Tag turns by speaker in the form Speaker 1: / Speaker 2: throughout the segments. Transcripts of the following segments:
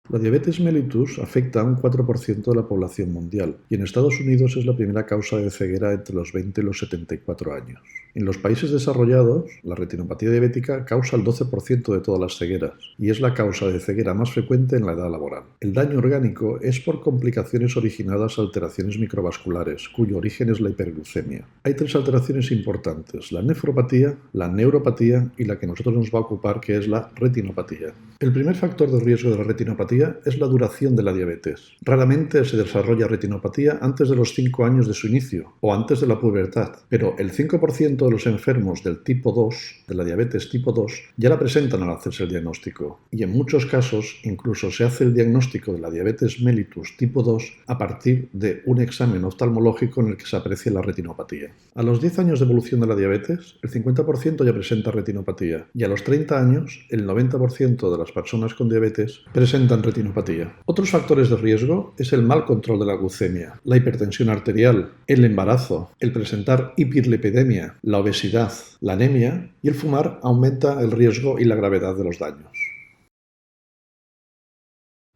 Speaker 1: La diabetes mellitus afecta a un 4% de la población mundial y en Estados Unidos es la primera causa de ceguera entre los 20 y los 74 años. En los países desarrollados, la retinopatía diabética causa el 12% de todas las cegueras y es la causa de ceguera más frecuente en la edad laboral. El daño orgánico es por complicaciones originadas a alteraciones microvasculares, cuyo origen es la hiperglucemia. Hay tres alteraciones importantes: la nefropatía, la neuropatía y la que a nosotros nos va a ocupar, que es la retinopatía. El primer factor de riesgo de la retinopatía es la duración de la diabetes. Raramente se desarrolla retinopatía antes de los 5 años de su inicio o antes de la pubertad, pero el 5% de los enfermos del tipo 2, de la diabetes tipo 2, ya la presentan al hacerse el diagnóstico y en muchos casos incluso se hace el diagnóstico de la diabetes mellitus tipo 2 a partir de un examen oftalmológico en el que se aprecia la retinopatía. A los 10 años de evolución de la diabetes, el 50% ya presenta retinopatía y a los 30 años, el 90% de las personas con diabetes presentan retinopatía. Otros factores de riesgo es el mal control de la glucemia, la hipertensión arterial, el embarazo, el presentar hiperlipidemia, la obesidad, la anemia, y el fumar aumenta el riesgo y la gravedad de los daños.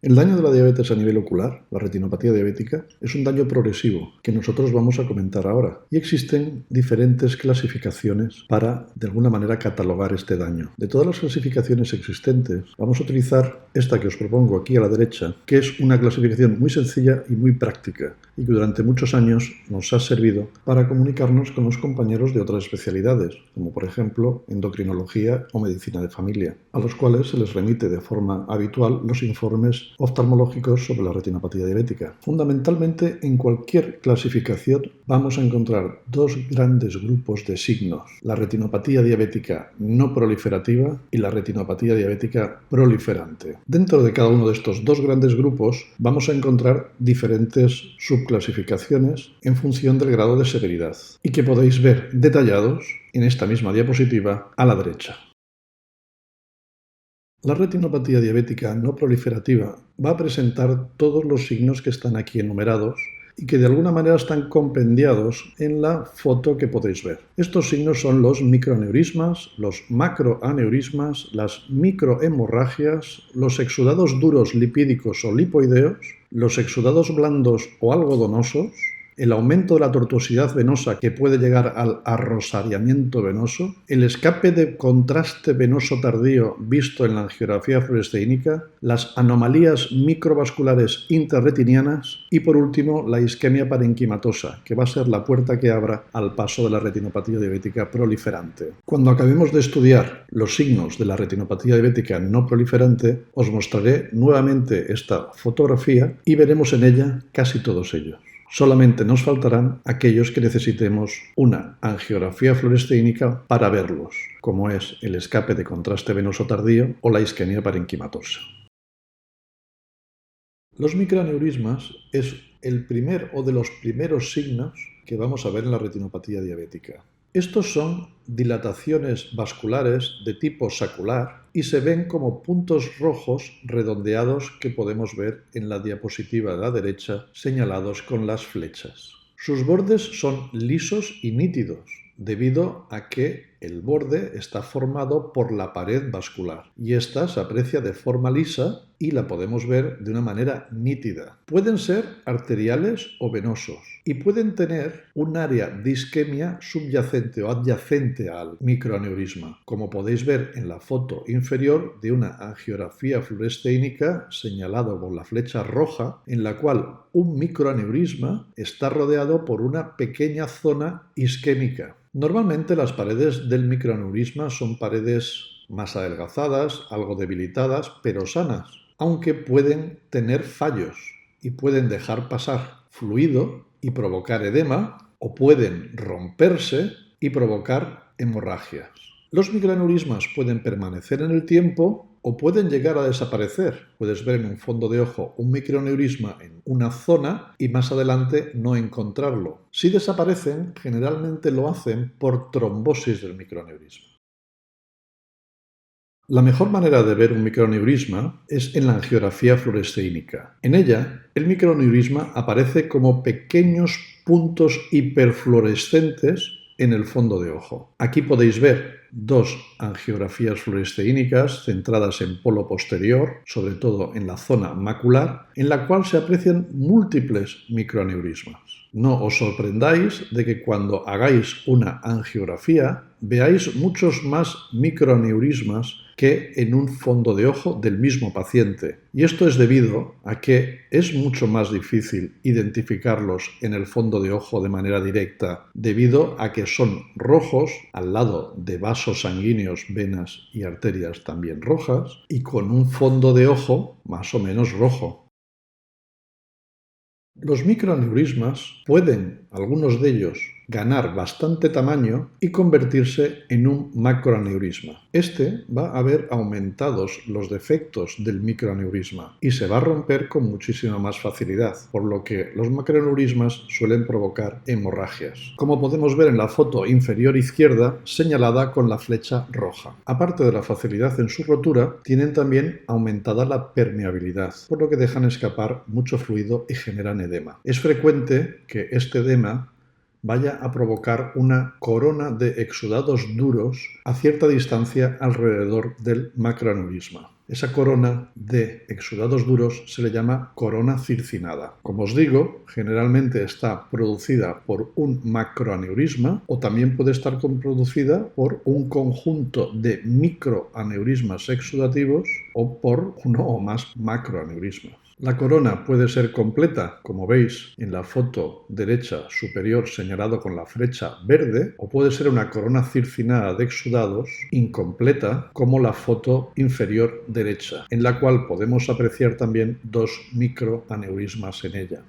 Speaker 1: El daño de la diabetes a nivel ocular, la retinopatía diabética, es un daño progresivo que nosotros vamos a comentar ahora. Y existen diferentes clasificaciones para, de alguna manera, catalogar este daño. De todas las clasificaciones existentes, vamos a utilizar esta que os propongo aquí a la derecha, que es una clasificación muy sencilla y muy práctica, y que durante muchos años nos ha servido para comunicarnos con los compañeros de otras especialidades, como por ejemplo endocrinología o medicina de familia, a los cuales se les remite de forma habitual los informes oftalmológicos sobre la retinopatía diabética. Fundamentalmente, en cualquier clasificación vamos a encontrar dos grandes grupos de signos: la retinopatía diabética no proliferativa y la retinopatía diabética proliferante. Dentro de cada uno de estos dos grandes grupos vamos a encontrar diferentes subclasificaciones en función del grado de severidad y que podéis ver detallados en esta misma diapositiva a la derecha. La retinopatía diabética no proliferativa va a presentar todos los signos que están aquí enumerados y que de alguna manera están compendiados en la foto que podéis ver. Estos signos son los microaneurismas, los macroaneurismas, las microhemorragias, los exudados duros lipídicos o lipoideos, los exudados blandos o algodonosos, el aumento de la tortuosidad venosa que puede llegar al arrosariamiento venoso, el escape de contraste venoso tardío visto en la angiografía fluoresceínica, las anomalías microvasculares intrarretinianas y, por último, la isquemia parenquimatosa, que va a ser la puerta que abra al paso de la retinopatía diabética proliferante. Cuando acabemos de estudiar los signos de la retinopatía diabética no proliferante, os mostraré nuevamente esta fotografía y veremos en ella casi todos ellos. Solamente nos faltarán aquellos que necesitemos una angiografía fluoresceínica para verlos, como es el escape de contraste venoso tardío o la isquemia parenquimatosa. Los microaneurismas es el primer o de los primeros signos que vamos a ver en la retinopatía diabética. Estos son dilataciones vasculares de tipo sacular y se ven como puntos rojos redondeados que podemos ver en la diapositiva de la derecha, señalados con las flechas. Sus bordes son lisos y nítidos, debido a que el borde está formado por la pared vascular y esta se aprecia de forma lisa y la podemos ver de una manera nítida. Pueden ser arteriales o venosos y pueden tener un área de isquemia subyacente o adyacente al microaneurisma, como podéis ver en la foto inferior de una angiografía fluoresceínica señalado con la flecha roja, en la cual un microaneurisma está rodeado por una pequeña zona isquémica. Normalmente las paredes del microaneurisma son paredes más adelgazadas, algo debilitadas, pero sanas, aunque pueden tener fallos y pueden dejar pasar fluido y provocar edema, o pueden romperse y provocar hemorragias. Los microaneurismas pueden permanecer en el tiempo o pueden llegar a desaparecer. Puedes ver en un fondo de ojo un microaneurisma en una zona y más adelante no encontrarlo. Si desaparecen, generalmente lo hacen por trombosis del microaneurisma. La mejor manera de ver un microaneurisma es en la angiografía fluoresceínica. En ella, el microaneurisma aparece como pequeños puntos hiperfluorescentes en el fondo de ojo. Aquí podéis ver dos angiografías fluoresceínicas centradas en polo posterior, sobre todo en la zona macular, en la cual se aprecian múltiples microaneurismas. No os sorprendáis de que cuando hagáis una angiografía veáis muchos más microaneurismas que en un fondo de ojo del mismo paciente. Y esto es debido a que es mucho más difícil identificarlos en el fondo de ojo de manera directa, debido a que son rojos al lado de vasos sanguíneos, venas y arterias también rojas, y con un fondo de ojo más o menos rojo. Los microaneurismas pueden, algunos de ellos, ganar bastante tamaño y convertirse en un macroaneurisma. Este va a ver aumentados los defectos del microaneurisma y se va a romper con muchísima más facilidad, por lo que los macroaneurismas suelen provocar hemorragias, como podemos ver en la foto inferior izquierda señalada con la flecha roja. Aparte de la facilidad en su rotura, tienen también aumentada la permeabilidad, por lo que dejan escapar mucho fluido y generan edema. Es frecuente que este edema vaya a provocar una corona de exudados duros a cierta distancia alrededor del macroaneurisma. Esa corona de exudados duros se le llama corona circinada. Como os digo, generalmente está producida por un macroaneurisma o también puede estar producida por un conjunto de microaneurismas exudativos o por uno o más macroaneurismas. La corona puede ser completa, como veis en la foto derecha superior señalado con la flecha verde, o puede ser una corona circinada de exudados incompleta, como la foto inferior derecha, en la cual podemos apreciar también dos microaneurismas en ella.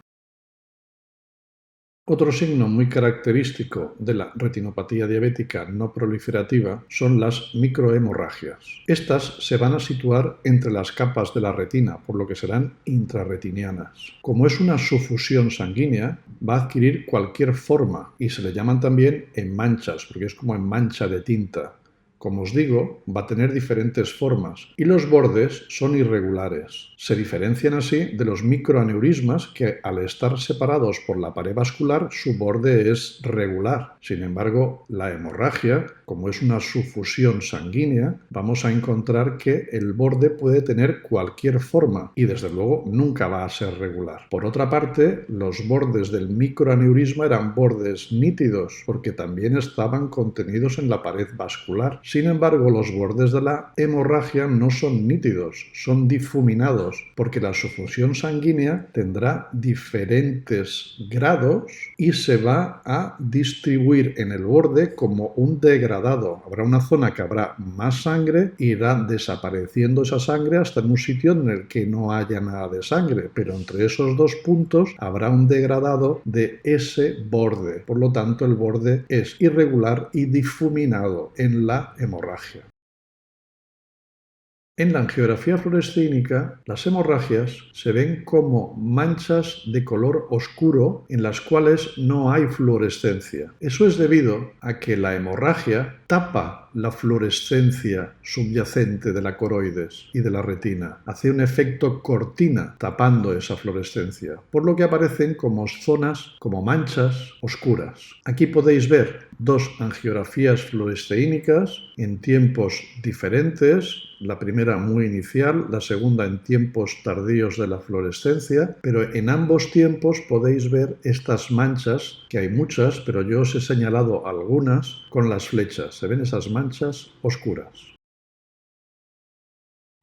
Speaker 1: Otro signo muy característico de la retinopatía diabética no proliferativa son las microhemorragias. Estas se van a situar entre las capas de la retina, por lo que serán intrarretinianas. Como es una sufusión sanguínea, va a adquirir cualquier forma y se le llaman también en manchas, porque es como en mancha de tinta. Como os digo, va a tener diferentes formas y los bordes son irregulares. Se diferencian así de los microaneurismas que, al estar separados por la pared vascular, su borde es regular. Sin embargo, la hemorragia, como es una sufusión sanguínea, vamos a encontrar que el borde puede tener cualquier forma y, desde luego, nunca va a ser regular. Por otra parte, los bordes del microaneurisma eran bordes nítidos porque también estaban contenidos en la pared vascular. Sin embargo, los bordes de la hemorragia no son nítidos, son difuminados, porque la sufusión sanguínea tendrá diferentes grados y se va a distribuir en el borde como un degradado. Habrá una zona que habrá más sangre e irá desapareciendo esa sangre hasta en un sitio en el que no haya nada de sangre, pero entre esos dos puntos habrá un degradado de ese borde. Por lo tanto, el borde es irregular y difuminado en la hemorragia. En la angiografía fluoresceínica, las hemorragias se ven como manchas de color oscuro en las cuales no hay fluorescencia. Eso es debido a que la hemorragia tapa la fluorescencia subyacente de la coroides y de la retina. Hace un efecto cortina tapando esa fluorescencia, por lo que aparecen como zonas, como manchas oscuras. Aquí podéis ver dos angiografías fluoresceínicas en tiempos diferentes, la primera muy inicial, la segunda en tiempos tardíos de la fluorescencia, pero en ambos tiempos podéis ver estas manchas, que hay muchas, pero yo os he señalado algunas con las flechas. Se ven esas manchas oscuras.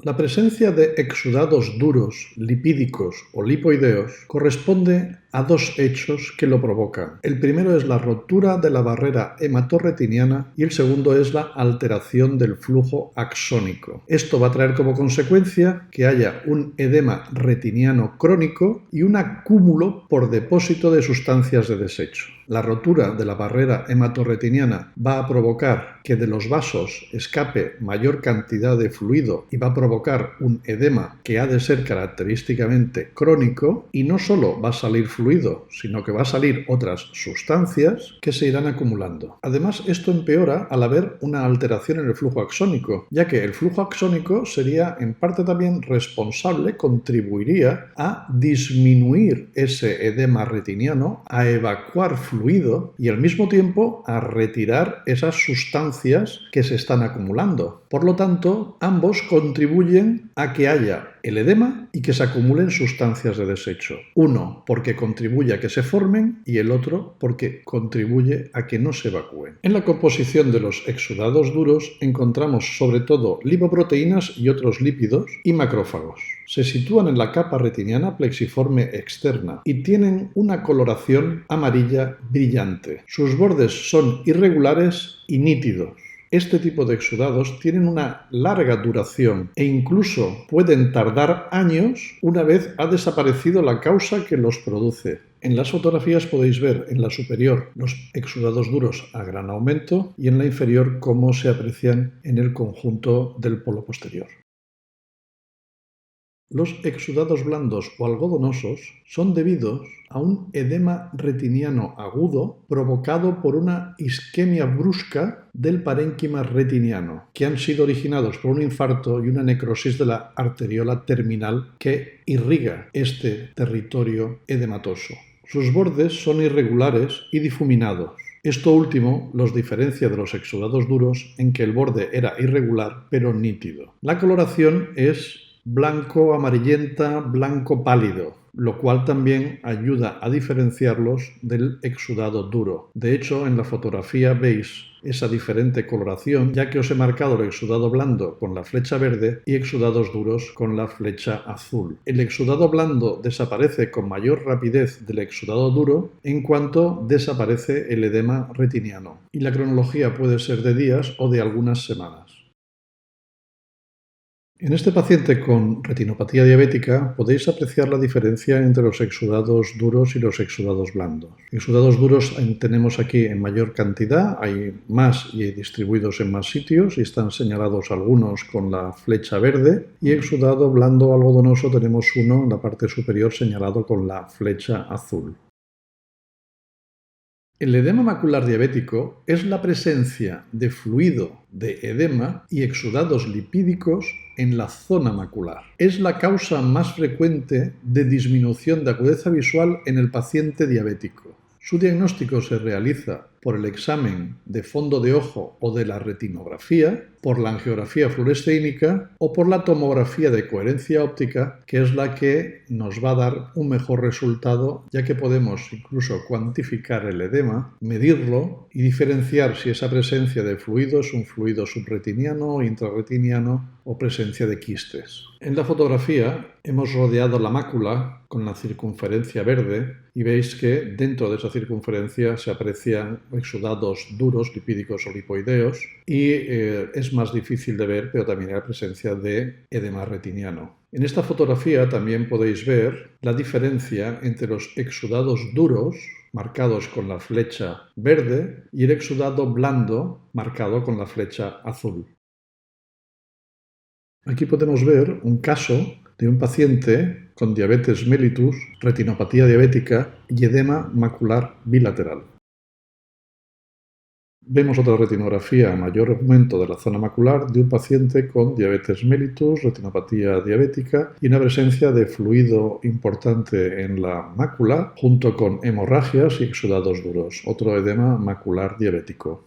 Speaker 1: La presencia de exudados duros, lipídicos o lipoideos corresponde a dos hechos que lo provocan. El primero es la rotura de la barrera hematorretiniana y el segundo es la alteración del flujo axónico. Esto va a traer como consecuencia que haya un edema retiniano crónico y un acúmulo por depósito de sustancias de desecho. La rotura de la barrera hematorretiniana va a provocar que de los vasos escape mayor cantidad de fluido y va a provocar un edema que ha de ser característicamente crónico, y no solo va a salir fluido, sino que va a salir otras sustancias que se irán acumulando. Además, esto empeora al haber una alteración en el flujo axónico, ya que el flujo axónico sería en parte también responsable, contribuiría a disminuir ese edema retiniano, a evacuar fluido y al mismo tiempo a retirar esas sustancias que se están acumulando. Por lo tanto, ambos contribuyen a que haya el edema y que se acumulen sustancias de desecho. Uno porque contribuye a que se formen y el otro porque contribuye a que no se evacúen. En la composición de los exudados duros encontramos sobre todo lipoproteínas y otros lípidos y macrófagos. Se sitúan en la capa retiniana plexiforme externa y tienen una coloración amarilla brillante. Sus bordes son irregulares y nítidos. Este tipo de exudados tienen una larga duración e incluso pueden tardar años una vez ha desaparecido la causa que los produce. En las fotografías podéis ver en la superior los exudados duros a gran aumento y en la inferior cómo se aprecian en el conjunto del polo posterior. Los exudados blandos o algodonosos son debidos a un edema retiniano agudo provocado por una isquemia brusca del parénquima retiniano, que han sido originados por un infarto y una necrosis de la arteriola terminal que irriga este territorio edematoso. Sus bordes son irregulares y difuminados. Esto último los diferencia de los exudados duros en que el borde era irregular pero nítido. La coloración es blanco amarillenta, blanco pálido, lo cual también ayuda a diferenciarlos del exudado duro. De hecho, en la fotografía veis esa diferente coloración, ya que os he marcado el exudado blando con la flecha verde y exudados duros con la flecha azul. El exudado blando desaparece con mayor rapidez del exudado duro en cuanto desaparece el edema retiniano, y la cronología puede ser de días o de algunas semanas. En este paciente con retinopatía diabética podéis apreciar la diferencia entre los exudados duros y los exudados blandos. Exudados duros tenemos aquí en mayor cantidad, hay más y distribuidos en más sitios y están señalados algunos con la flecha verde, y exudado blando algodonoso tenemos uno en la parte superior señalado con la flecha azul. El edema macular diabético es la presencia de fluido de edema y exudados lipídicos en la zona macular. Es la causa más frecuente de disminución de agudeza visual en el paciente diabético. Su diagnóstico se realiza por el examen de fondo de ojo o de la retinografía, por la angiografía fluoresceínica o por la tomografía de coherencia óptica, que es la que nos va a dar un mejor resultado, ya que podemos incluso cuantificar el edema, medirlo y diferenciar si esa presencia de fluido es un fluido subretiniano, intrarretiniano o presencia de quistes. En la fotografía hemos rodeado la mácula con la circunferencia verde y veis que dentro de esa circunferencia se aprecian exudados duros, lipídicos o lipoideos, y es más difícil de ver, pero también hay la presencia de edema retiniano. En esta fotografía también podéis ver la diferencia entre los exudados duros, marcados con la flecha verde, y el exudado blando, marcado con la flecha azul. Aquí podemos ver un caso de un paciente con diabetes mellitus, retinopatía diabética y edema macular bilateral. Vemos otra retinografía a mayor aumento de la zona macular de un paciente con diabetes mellitus, retinopatía diabética y una presencia de fluido importante en la mácula junto con hemorragias y exudados duros, otro edema macular diabético.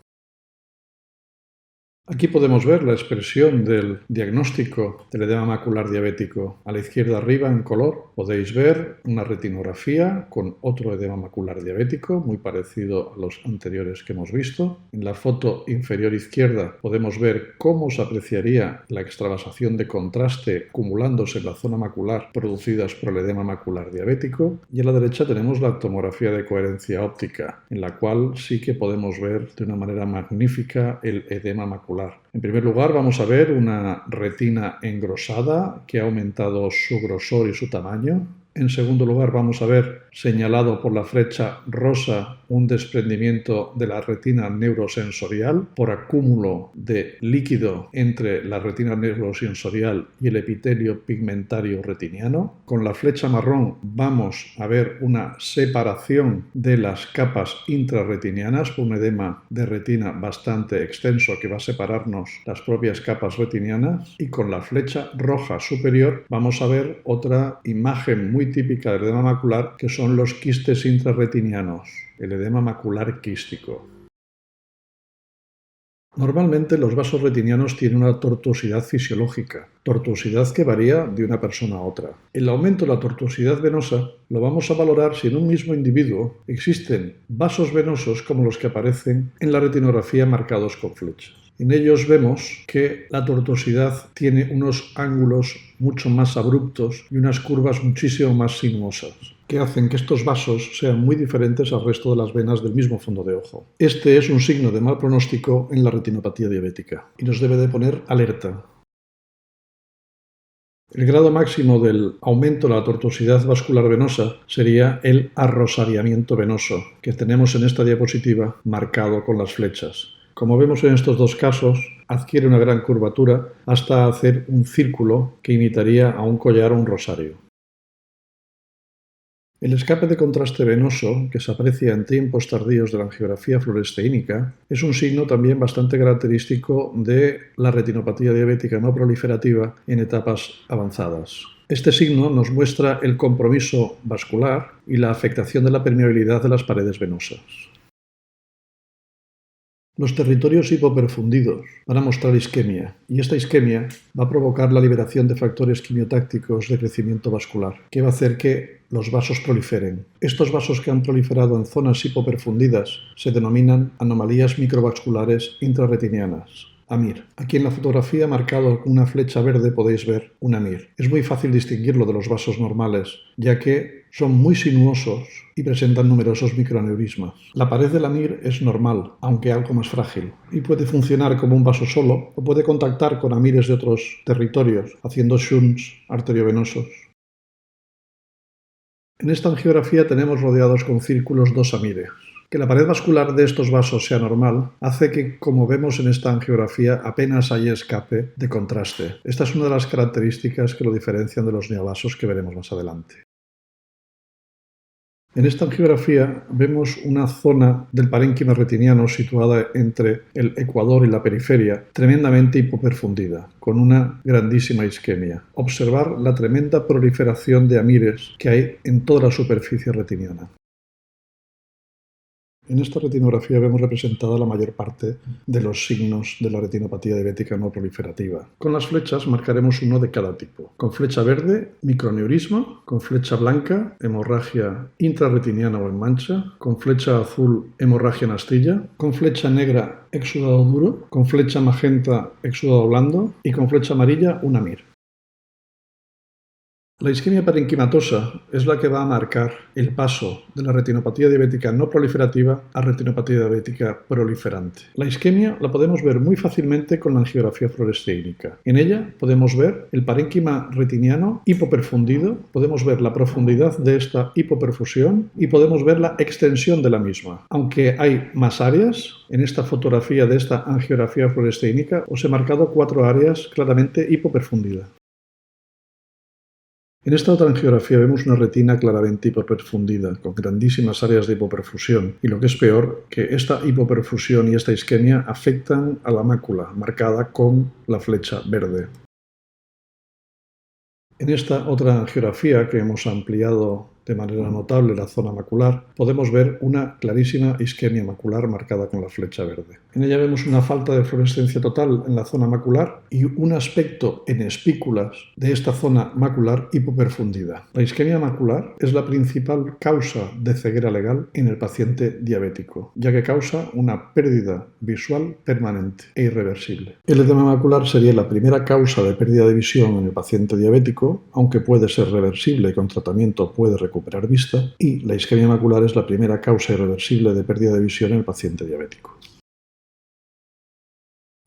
Speaker 1: Aquí podemos ver la expresión del diagnóstico del edema macular diabético. A la izquierda arriba en color podéis ver una retinografía con otro edema macular diabético muy parecido a los anteriores que hemos visto. En la foto inferior izquierda podemos ver cómo se apreciaría la extravasación de contraste acumulándose en la zona macular producidas por el edema macular diabético, y a la derecha tenemos la tomografía de coherencia óptica, en la cual sí que podemos ver de una manera magnífica el edema macular. En primer lugar, vamos a ver una retina engrosada que ha aumentado su grosor y su tamaño. En segundo lugar, vamos a ver señalado por la flecha rosa un desprendimiento de la retina neurosensorial por acúmulo de líquido entre la retina neurosensorial y el epitelio pigmentario retiniano. Con la flecha marrón vamos a ver una separación de las capas intrarretinianas por un edema de retina bastante extenso que va a separarnos las propias capas retinianas, y con la flecha roja superior vamos a ver otra imagen muy típica del edema macular, que son los quistes intrarretinianos, el edema macular quístico. Normalmente los vasos retinianos tienen una tortuosidad fisiológica, tortuosidad que varía de una persona a otra. El aumento de la tortuosidad venosa lo vamos a valorar si en un mismo individuo existen vasos venosos como los que aparecen en la retinografía marcados con flechas. En ellos vemos que la tortuosidad tiene unos ángulos mucho más abruptos y unas curvas muchísimo más sinuosas, que hacen que estos vasos sean muy diferentes al resto de las venas del mismo fondo de ojo. Este es un signo de mal pronóstico en la retinopatía diabética y nos debe de poner alerta. El grado máximo del aumento de la tortuosidad vascular venosa sería el arrosariamiento venoso, que tenemos en esta diapositiva marcado con las flechas. Como vemos en estos dos casos, adquiere una gran curvatura hasta hacer un círculo que imitaría a un collar o un rosario. El escape de contraste venoso, que se aprecia en tiempos tardíos de la angiografía fluoresceínica, es un signo también bastante característico de la retinopatía diabética no proliferativa en etapas avanzadas. Este signo nos muestra el compromiso vascular y la afectación de la permeabilidad de las paredes venosas. Los territorios hipoperfundidos van a mostrar isquemia, y esta isquemia va a provocar la liberación de factores quimiotácticos de crecimiento vascular, que va a hacer que los vasos proliferen. Estos vasos que han proliferado en zonas hipoperfundidas se denominan anomalías microvasculares intrarretinianas. AMIR. Aquí en la fotografía marcado con una flecha verde podéis ver un AMIR. Es muy fácil distinguirlo de los vasos normales, ya que son muy sinuosos y presentan numerosos microaneurismas. La pared del AMIR es normal, aunque algo más frágil, y puede funcionar como un vaso solo o puede contactar con AMIRes de otros territorios, haciendo shunts arteriovenosos. En esta angiografía tenemos rodeados con círculos dos AMIRes. Que la pared vascular de estos vasos sea normal hace que, como vemos en esta angiografía, apenas haya escape de contraste. Esta es una de las características que lo diferencian de los neovasos que veremos más adelante. En esta angiografía vemos una zona del parénquima retiniano situada entre el ecuador y la periferia, tremendamente hipoperfundida, con una grandísima isquemia. Observar la tremenda proliferación de amires que hay en toda la superficie retiniana. En esta retinografía vemos representada la mayor parte de los signos de la retinopatía diabética no proliferativa. Con las flechas marcaremos uno de cada tipo. Con flecha verde, microaneurisma; con flecha blanca, hemorragia intrarretiniana o en mancha; con flecha azul, hemorragia en astilla; con flecha negra, exudado duro; con flecha magenta, exudado blando; y con flecha amarilla, un AMIR. La isquemia parenquimatosa es la que va a marcar el paso de la retinopatía diabética no proliferativa a retinopatía diabética proliferante. La isquemia la podemos ver muy fácilmente con la angiografía fluoresceínica. En ella podemos ver el parénquima retiniano hipoperfundido, podemos ver la profundidad de esta hipoperfusión y podemos ver la extensión de la misma. Aunque hay más áreas, en esta fotografía de esta angiografía fluoresceínica os he marcado 4 áreas claramente hipoperfundidas. En esta otra angiografía vemos una retina claramente hipoperfundida, con grandísimas áreas de hipoperfusión, y lo que es peor, que esta hipoperfusión y esta isquemia afectan a la mácula, marcada con la flecha verde. En esta otra angiografía, que hemos ampliado de manera notable la zona macular, podemos ver una clarísima isquemia macular marcada con la flecha verde. En ella vemos una falta de fluorescencia total en la zona macular y un aspecto en espículas de esta zona macular hipoperfundida. La isquemia macular es la principal causa de ceguera legal en el paciente diabético, ya que causa una pérdida visual permanente e irreversible. El edema macular sería la primera causa de pérdida de visión en el paciente diabético, aunque puede ser reversible y con tratamiento puede recuperar vista, y la isquemia macular es la primera causa irreversible de pérdida de visión en el paciente diabético.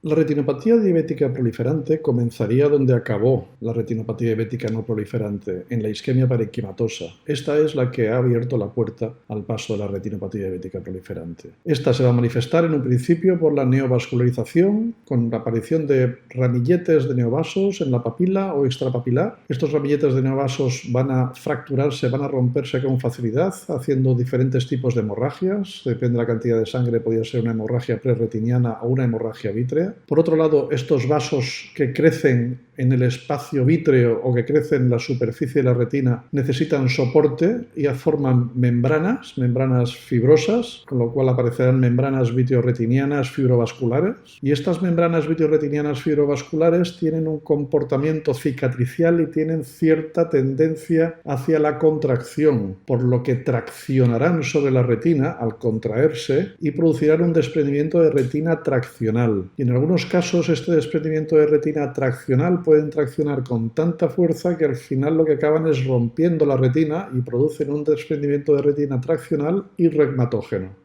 Speaker 1: La retinopatía diabética proliferante comenzaría donde acabó la retinopatía diabética no proliferante, en la isquemia parenquimatosa. Esta es la que ha abierto la puerta al paso de la retinopatía diabética proliferante. Esta se va a manifestar en un principio por la neovascularización, con la aparición de ramilletes de neovasos en la papila o extrapapilar. Estos ramilletes de neovasos van a fracturarse, van a romperse con facilidad, haciendo diferentes tipos de hemorragias. Depende de la cantidad de sangre, podría ser una hemorragia prerretiniana o una hemorragia vítrea. Por otro lado, estos vasos que crecen en el espacio vítreo o que crecen en la superficie de la retina necesitan soporte y forman membranas fibrosas, con lo cual aparecerán membranas vitreoretinianas fibrovasculares. Y estas membranas vitreoretinianas fibrovasculares tienen un comportamiento cicatricial y tienen cierta tendencia hacia la contracción, por lo que traccionarán sobre la retina al contraerse y producirán un desprendimiento de retina traccional. Y en algunos casos este desprendimiento de retina traccional pueden traccionar con tanta fuerza que al final lo que acaban es rompiendo la retina y producen un desprendimiento de retina traccional y reumatógeno.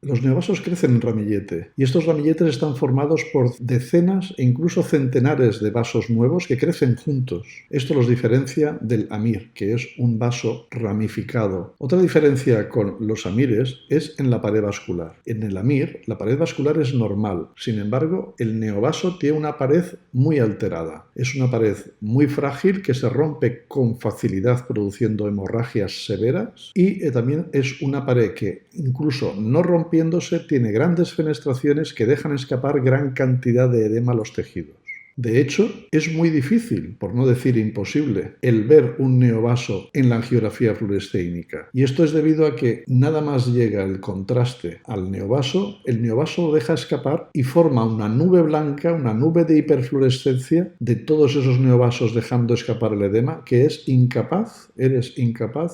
Speaker 1: Los neovasos crecen en ramillete y estos ramilletes están formados por decenas e incluso centenares de vasos nuevos que crecen juntos. Esto los diferencia del amir, que es un vaso ramificado. Otra diferencia con los amires es en la pared vascular. En el amir, la pared vascular es normal. Sin embargo, el neovaso tiene una pared muy alterada. Es una pared muy frágil que se rompe con facilidad produciendo hemorragias severas y también es una pared que incluso no rompiéndose tiene grandes fenestraciones que dejan escapar gran cantidad de edema a los tejidos. De hecho, es muy difícil, por no decir imposible, el ver un neovaso en la angiografía fluorescénica. Y esto es debido a que nada más llega el contraste al neovaso, el neovaso lo deja escapar y forma una nube blanca, una nube de hiperfluorescencia de todos esos neovasos dejando escapar el edema, que eres incapaz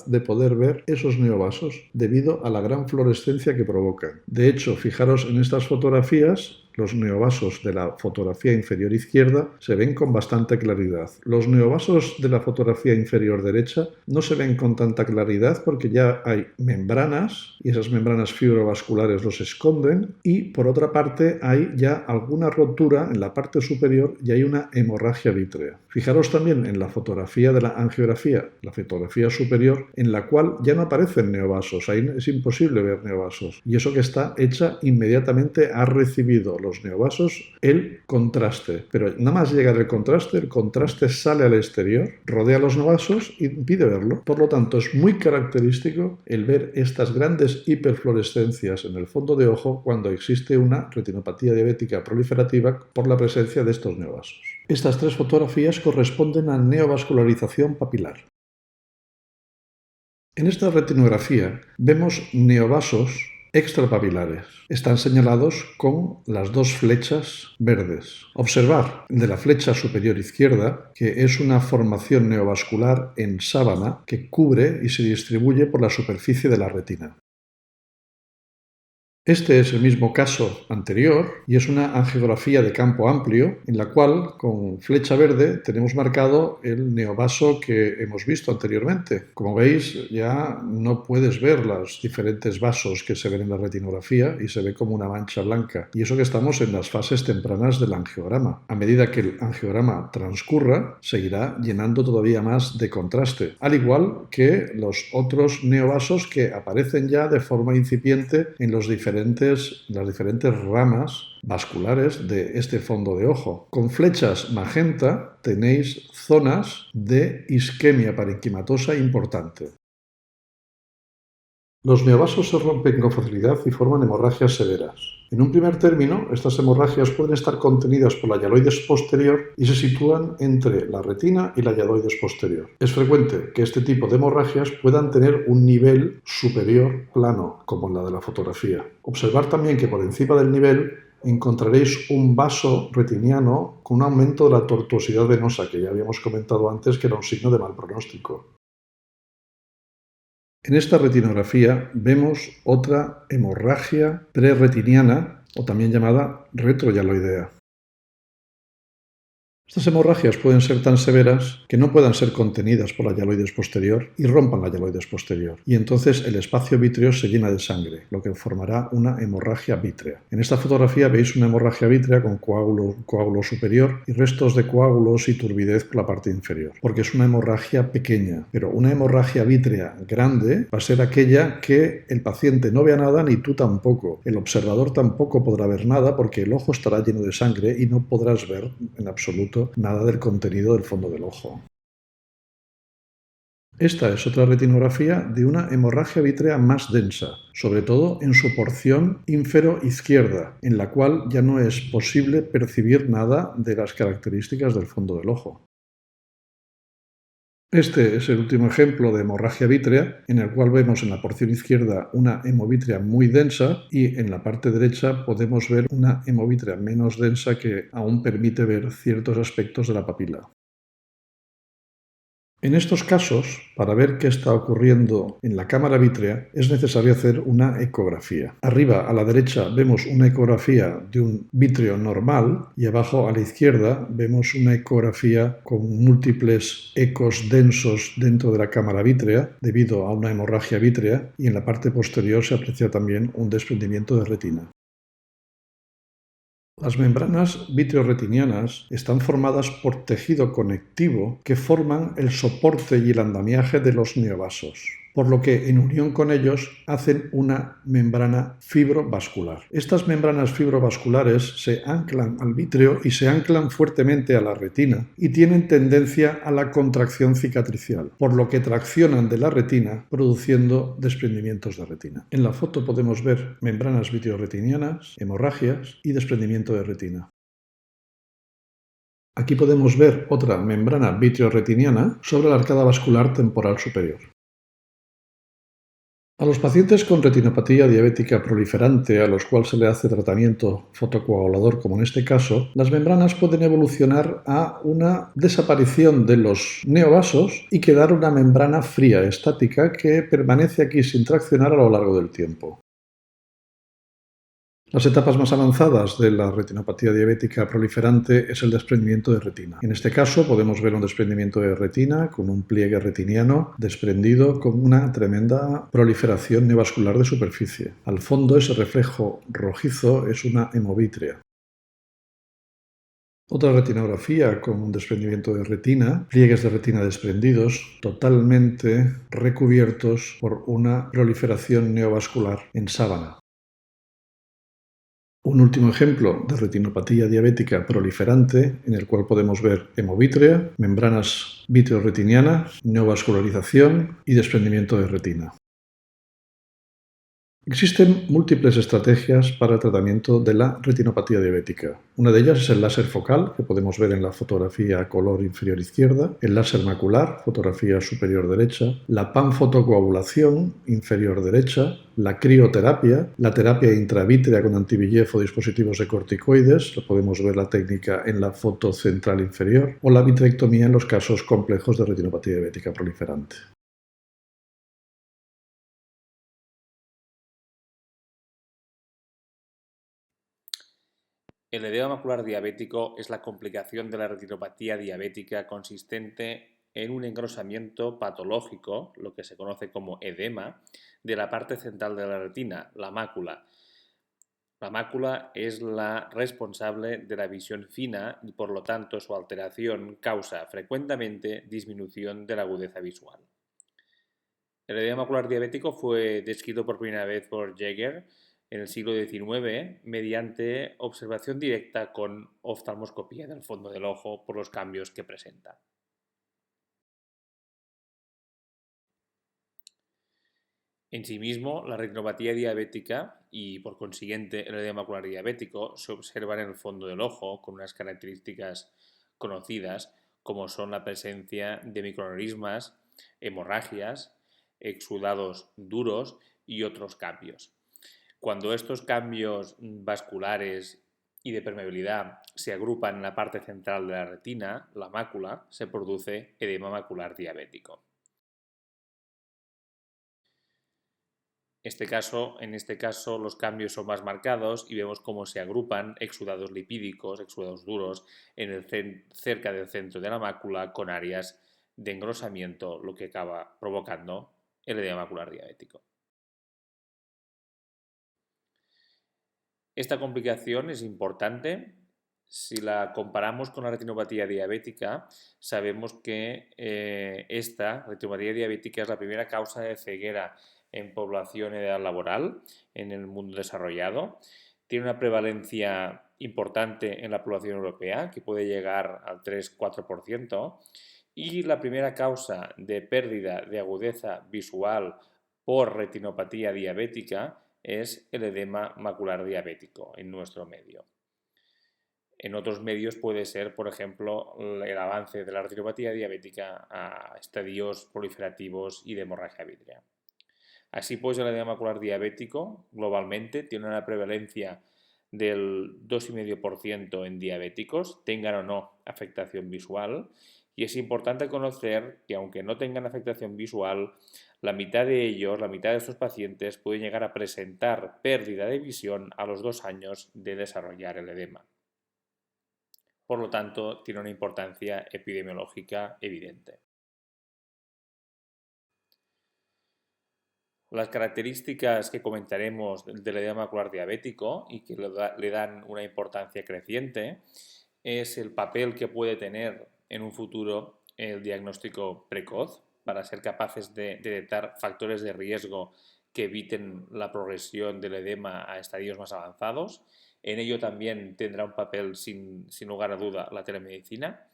Speaker 1: de poder ver esos neovasos debido a la gran fluorescencia que provocan. De hecho, fijaros en estas fotografías. Los neovasos de la fotografía inferior izquierda se ven con bastante claridad. Los neovasos de la fotografía inferior derecha no se ven con tanta claridad porque ya hay membranas y esas membranas fibrovasculares los esconden y por otra parte hay ya alguna rotura en la parte superior y hay una hemorragia vítrea. Fijaros también en la fotografía de la angiografía, la fotografía superior, en la cual ya no aparecen neovasos, ahí es imposible ver neovasos y eso que está hecha inmediatamente ha recibido los neovasos el contraste, pero nada más llegar el contraste sale al exterior, rodea los neovasos y impide verlo. Por lo tanto, es muy característico el ver estas grandes hiperfluorescencias en el fondo de ojo cuando existe una retinopatía diabética proliferativa por la presencia de estos neovasos. Estas tres fotografías corresponden a neovascularización papilar. En esta retinografía vemos neovasos extrapapilares. Están señalados con las dos flechas verdes. Observar de la flecha superior izquierda que es una formación neovascular en sábana que cubre y se distribuye por la superficie de la retina. Este es el mismo caso anterior y es una angiografía de campo amplio en la cual con flecha verde tenemos marcado el neovaso que hemos visto anteriormente. Como veis ya no puedes ver los diferentes vasos que se ven en la retinografía y se ve como una mancha blanca. Y eso que estamos en las fases tempranas del angiograma. A medida que el angiograma transcurra seguirá llenando todavía más de contraste, al igual que los otros neovasos que aparecen ya de forma incipiente en las diferentes ramas vasculares de este fondo de ojo. Con flechas magenta tenéis zonas de isquemia parenquimatosa importante. Los neovasos se rompen con facilidad y forman hemorragias severas. En un primer término, estas hemorragias pueden estar contenidas por la hialoides posterior y se sitúan entre la retina y la hialoides posterior. Es frecuente que este tipo de hemorragias puedan tener un nivel superior plano, como en la de la fotografía. Observar también que por encima del nivel encontraréis un vaso retiniano con un aumento de la tortuosidad venosa, que ya habíamos comentado antes que era un signo de mal pronóstico. En esta retinografía vemos otra hemorragia prerretiniana o también llamada retrohialoidea. Estas hemorragias pueden ser tan severas que no puedan ser contenidas por la hialoides posterior y rompan la hialoides posterior. Y entonces el espacio vítreo se llena de sangre, lo que formará una hemorragia vítrea. En esta fotografía veis una hemorragia vítrea con coágulo superior y restos de coágulos y turbidez por la parte inferior, porque es una hemorragia pequeña. Pero una hemorragia vítrea grande va a ser aquella que el paciente no vea nada ni tú tampoco. El observador tampoco podrá ver nada porque el ojo estará lleno de sangre y no podrás ver en absoluto nada del contenido del fondo del ojo. Esta es otra retinografía de una hemorragia vítrea más densa, sobre todo en su porción ínfero-izquierda, en la cual ya no es posible percibir nada de las características del fondo del ojo. Este es el último ejemplo de hemorragia vítrea, en el cual vemos en la porción izquierda una hemovítrea muy densa y en la parte derecha podemos ver una hemovítrea menos densa que aún permite ver ciertos aspectos de la papila. En estos casos, para ver qué está ocurriendo en la cámara vítrea, es necesario hacer una ecografía. Arriba a la derecha vemos una ecografía de un vítreo normal y abajo a la izquierda vemos una ecografía con múltiples ecos densos dentro de la cámara vítrea debido a una hemorragia vítrea, y en la parte posterior se aprecia también un desprendimiento de retina. Las membranas vitreoretinianas están formadas por tejido conectivo que forman el soporte y el andamiaje de los neovasos, por lo que en unión con ellos hacen una membrana fibrovascular. Estas membranas fibrovasculares se anclan al vítreo y se anclan fuertemente a la retina y tienen tendencia a la contracción cicatricial, por lo que traccionan de la retina produciendo desprendimientos de retina. En la foto podemos ver membranas vitreoretinianas, hemorragias y desprendimiento de retina. Aquí podemos ver otra membrana vitreoretiniana sobre la arcada vascular temporal superior. A los pacientes con retinopatía diabética proliferante, a los cuales se le hace tratamiento fotocoagulador, como en este caso, las membranas pueden evolucionar a una desaparición de los neovasos y quedar una membrana fría, estática, que permanece aquí sin traccionar a lo largo del tiempo. Las etapas más avanzadas de la retinopatía diabética proliferante es el desprendimiento de retina. En este caso podemos ver un desprendimiento de retina con un pliegue retiniano desprendido con una tremenda proliferación neovascular de superficie. Al fondo ese reflejo rojizo es una hemovítrea. Otra retinografía con un desprendimiento de retina, pliegues de retina desprendidos, totalmente recubiertos por una proliferación neovascular en sábana. Un último ejemplo de retinopatía diabética proliferante, en el cual podemos ver hemovítrea, membranas vitreoretinianas, neovascularización y desprendimiento de retina. Existen múltiples estrategias para el tratamiento de la retinopatía diabética. Una de ellas es el láser focal, que podemos ver en la fotografía a color inferior izquierda, el láser macular, fotografía superior derecha, la panfotocoagulación, inferior derecha, la crioterapia, la terapia intravítrea con anti-VEGF o dispositivos de corticoides, podemos ver la técnica en la foto central inferior, o la vitrectomía en los casos complejos de retinopatía diabética proliferante.
Speaker 2: El edema macular diabético es la complicación de la retinopatía diabética consistente en un engrosamiento patológico, lo que se conoce como edema, de la parte central de la retina, la mácula. La mácula es la responsable de la visión fina y por lo tanto su alteración causa frecuentemente disminución de la agudeza visual. El edema macular diabético fue descrito por primera vez por Jäger en el siglo XIX mediante observación directa con oftalmoscopía del fondo del ojo por los cambios que presenta. En sí mismo, la retinopatía diabética y por consiguiente el edema macular diabético se observan en el fondo del ojo con unas características conocidas como son la presencia de microaneurismas, hemorragias, exudados duros y otros cambios. Cuando estos cambios vasculares y de permeabilidad se agrupan en la parte central de la retina, la mácula, se produce edema macular diabético. En este caso los cambios son más marcados y vemos cómo se agrupan exudados lipídicos, exudados duros, cerca del centro de la mácula con áreas de engrosamiento, lo que acaba provocando el edema macular diabético. Esta complicación es importante. Si la comparamos con la retinopatía diabética, sabemos que esta retinopatía diabética es la primera causa de ceguera en población de edad laboral en el mundo desarrollado. Tiene una prevalencia importante en la población europea, que puede llegar al 3-4%, y la primera causa de pérdida de agudeza visual por retinopatía diabética es el edema macular diabético en nuestro medio. En otros medios puede ser, por ejemplo, el avance de la retinopatía diabética a estadios proliferativos y de hemorragia vítrea. Así pues, el edema macular diabético globalmente tiene una prevalencia del 2,5% en diabéticos, tengan o no afectación visual, y es importante conocer que aunque no tengan afectación visual, la mitad de ellos, la mitad de estos pacientes pueden llegar a presentar pérdida de visión a los 2 años de desarrollar el edema. Por lo tanto, tiene una importancia epidemiológica evidente. Las características que comentaremos del edema macular diabético y que le dan una importancia creciente es el papel que puede tener en un futuro el diagnóstico precoz para ser capaces de detectar factores de riesgo que eviten la progresión del edema a estadios más avanzados. En ello también tendrá un papel sin lugar a duda la telemedicina.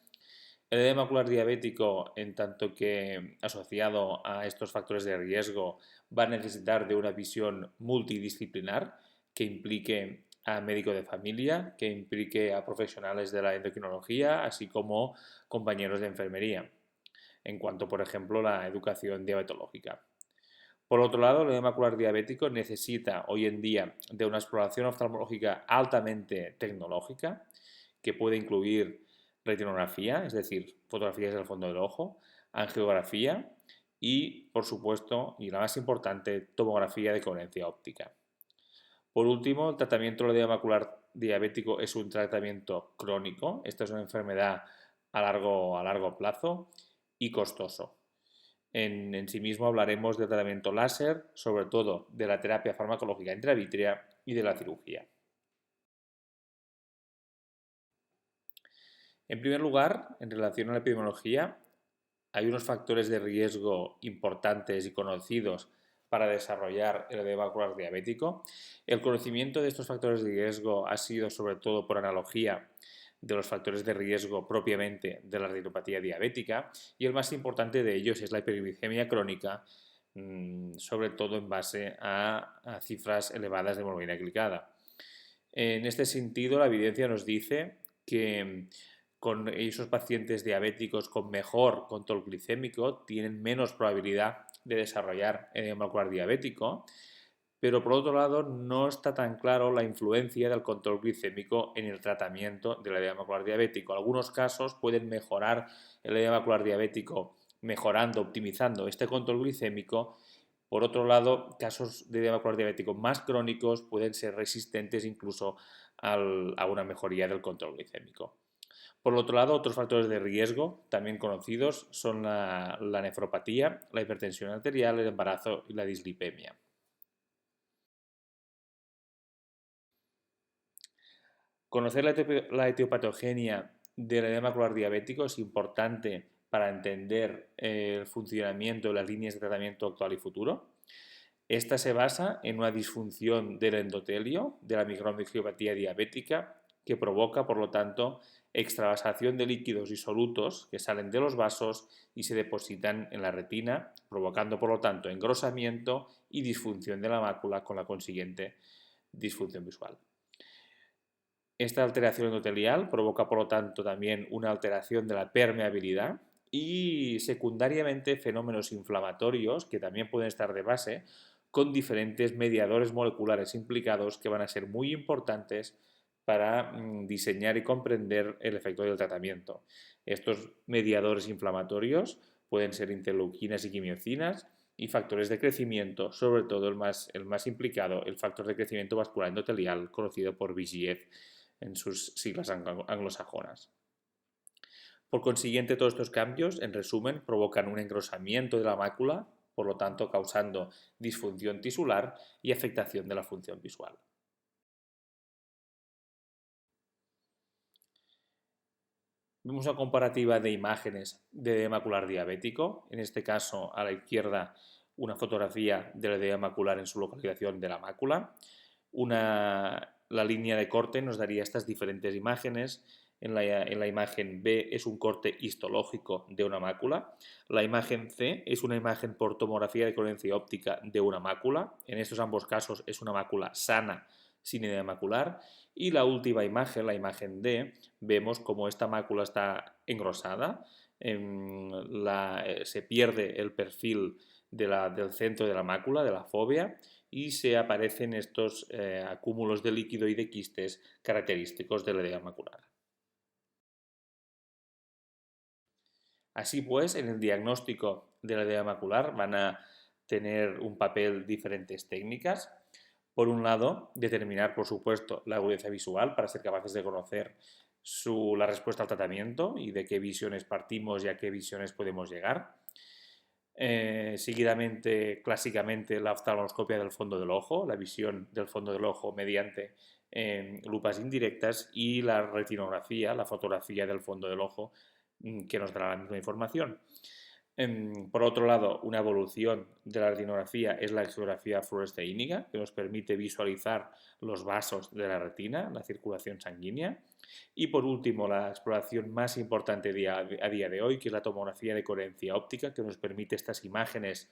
Speaker 2: El edema macular diabético, en tanto que asociado a estos factores de riesgo, va a necesitar de una visión multidisciplinar que implique a médico de familia, que implique a profesionales de la endocrinología, así como compañeros de enfermería, en cuanto, por ejemplo, a la educación diabetológica. Por otro lado, el edema macular diabético necesita hoy en día de una exploración oftalmológica altamente tecnológica, que puede incluir retinografía, es decir, fotografías del fondo del ojo, angiografía y, por supuesto, y la más importante, tomografía de coherencia óptica. Por último, el tratamiento del edema macular diabético es un tratamiento crónico. Esta es una enfermedad a largo plazo y costoso. En sí mismo hablaremos del tratamiento láser, sobre todo de la terapia farmacológica intravítrea y de la cirugía. En primer lugar, en relación a la epidemiología, hay unos factores de riesgo importantes y conocidos para desarrollar el edema macular diabético. El conocimiento de estos factores de riesgo ha sido sobre todo por analogía de los factores de riesgo propiamente de la retinopatía diabética, y el más importante de ellos es la hiperglicemia crónica, sobre todo en base a cifras elevadas de hemoglobina glicada. En este sentido, la evidencia nos dice que con esos pacientes diabéticos con mejor control glicémico tienen menos probabilidad de desarrollar edema macular diabético, pero por otro lado no está tan claro la influencia del control glicémico en el tratamiento del edema macular diabético. Algunos casos pueden mejorar el edema macular diabético mejorando, optimizando este control glicémico. Por otro lado, casos de edema macular diabético más crónicos pueden ser resistentes incluso a una mejoría del control glicémico. Por otro lado, otros factores de riesgo también conocidos son la nefropatía, la hipertensión arterial, el embarazo y la dislipemia. Conocer la etiopatogenia del edema macular diabético es importante para entender el funcionamiento de las líneas de tratamiento actual y futuro. Esta se basa en una disfunción del endotelio de la microangiopatía diabética que provoca, por lo tanto, extravasación de líquidos disolutos que salen de los vasos y se depositan en la retina, provocando, por lo tanto, engrosamiento y disfunción de la mácula con la consiguiente disfunción visual. Esta alteración endotelial provoca, por lo tanto, también una alteración de la permeabilidad y, secundariamente, fenómenos inflamatorios que también pueden estar de base con diferentes mediadores moleculares implicados que van a ser muy importantes para diseñar y comprender el efecto del tratamiento. Estos mediadores inflamatorios pueden ser interleuquinas y quimiocinas, y factores de crecimiento, sobre todo el más implicado, el factor de crecimiento vascular endotelial, conocido por VEGF en sus siglas anglosajonas. Por consiguiente, todos estos cambios, en resumen, provocan un engrosamiento de la mácula, por lo tanto causando disfunción tisular y afectación de la función visual. Vemos una comparativa de imágenes de edema macular diabético, en este caso a la izquierda una fotografía del edema macular en su localización de la mácula. La línea de corte nos daría estas diferentes imágenes. En la imagen B es un corte histológico de una mácula. La imagen C es una imagen por tomografía de coherencia óptica de una mácula. En estos ambos casos es una mácula sana sin edema macular. Y la última imagen, la imagen D, vemos como esta mácula está engrosada, se pierde el perfil del centro de la mácula, de la fóvea, y se aparecen estos acúmulos de líquido y de quistes característicos del edema macular. Así pues, en el diagnóstico del edema macular van a tener un papel diferentes técnicas. Por un lado, determinar, por supuesto, la agudeza visual para ser capaces de conocer la respuesta al tratamiento y de qué visiones partimos y a qué visiones podemos llegar. Seguidamente, clásicamente, la oftalmoscopia del fondo del ojo, la visión del fondo del ojo mediante lupas indirectas, y la retinografía, la fotografía del fondo del ojo, que nos dará la misma información. Por otro lado, una evolución de la retinografía es la angiografía fluoresceínica, que nos permite visualizar los vasos de la retina, la circulación sanguínea. Y por último, la exploración más importante a día de hoy, que es la tomografía de coherencia óptica, que nos permite estas imágenes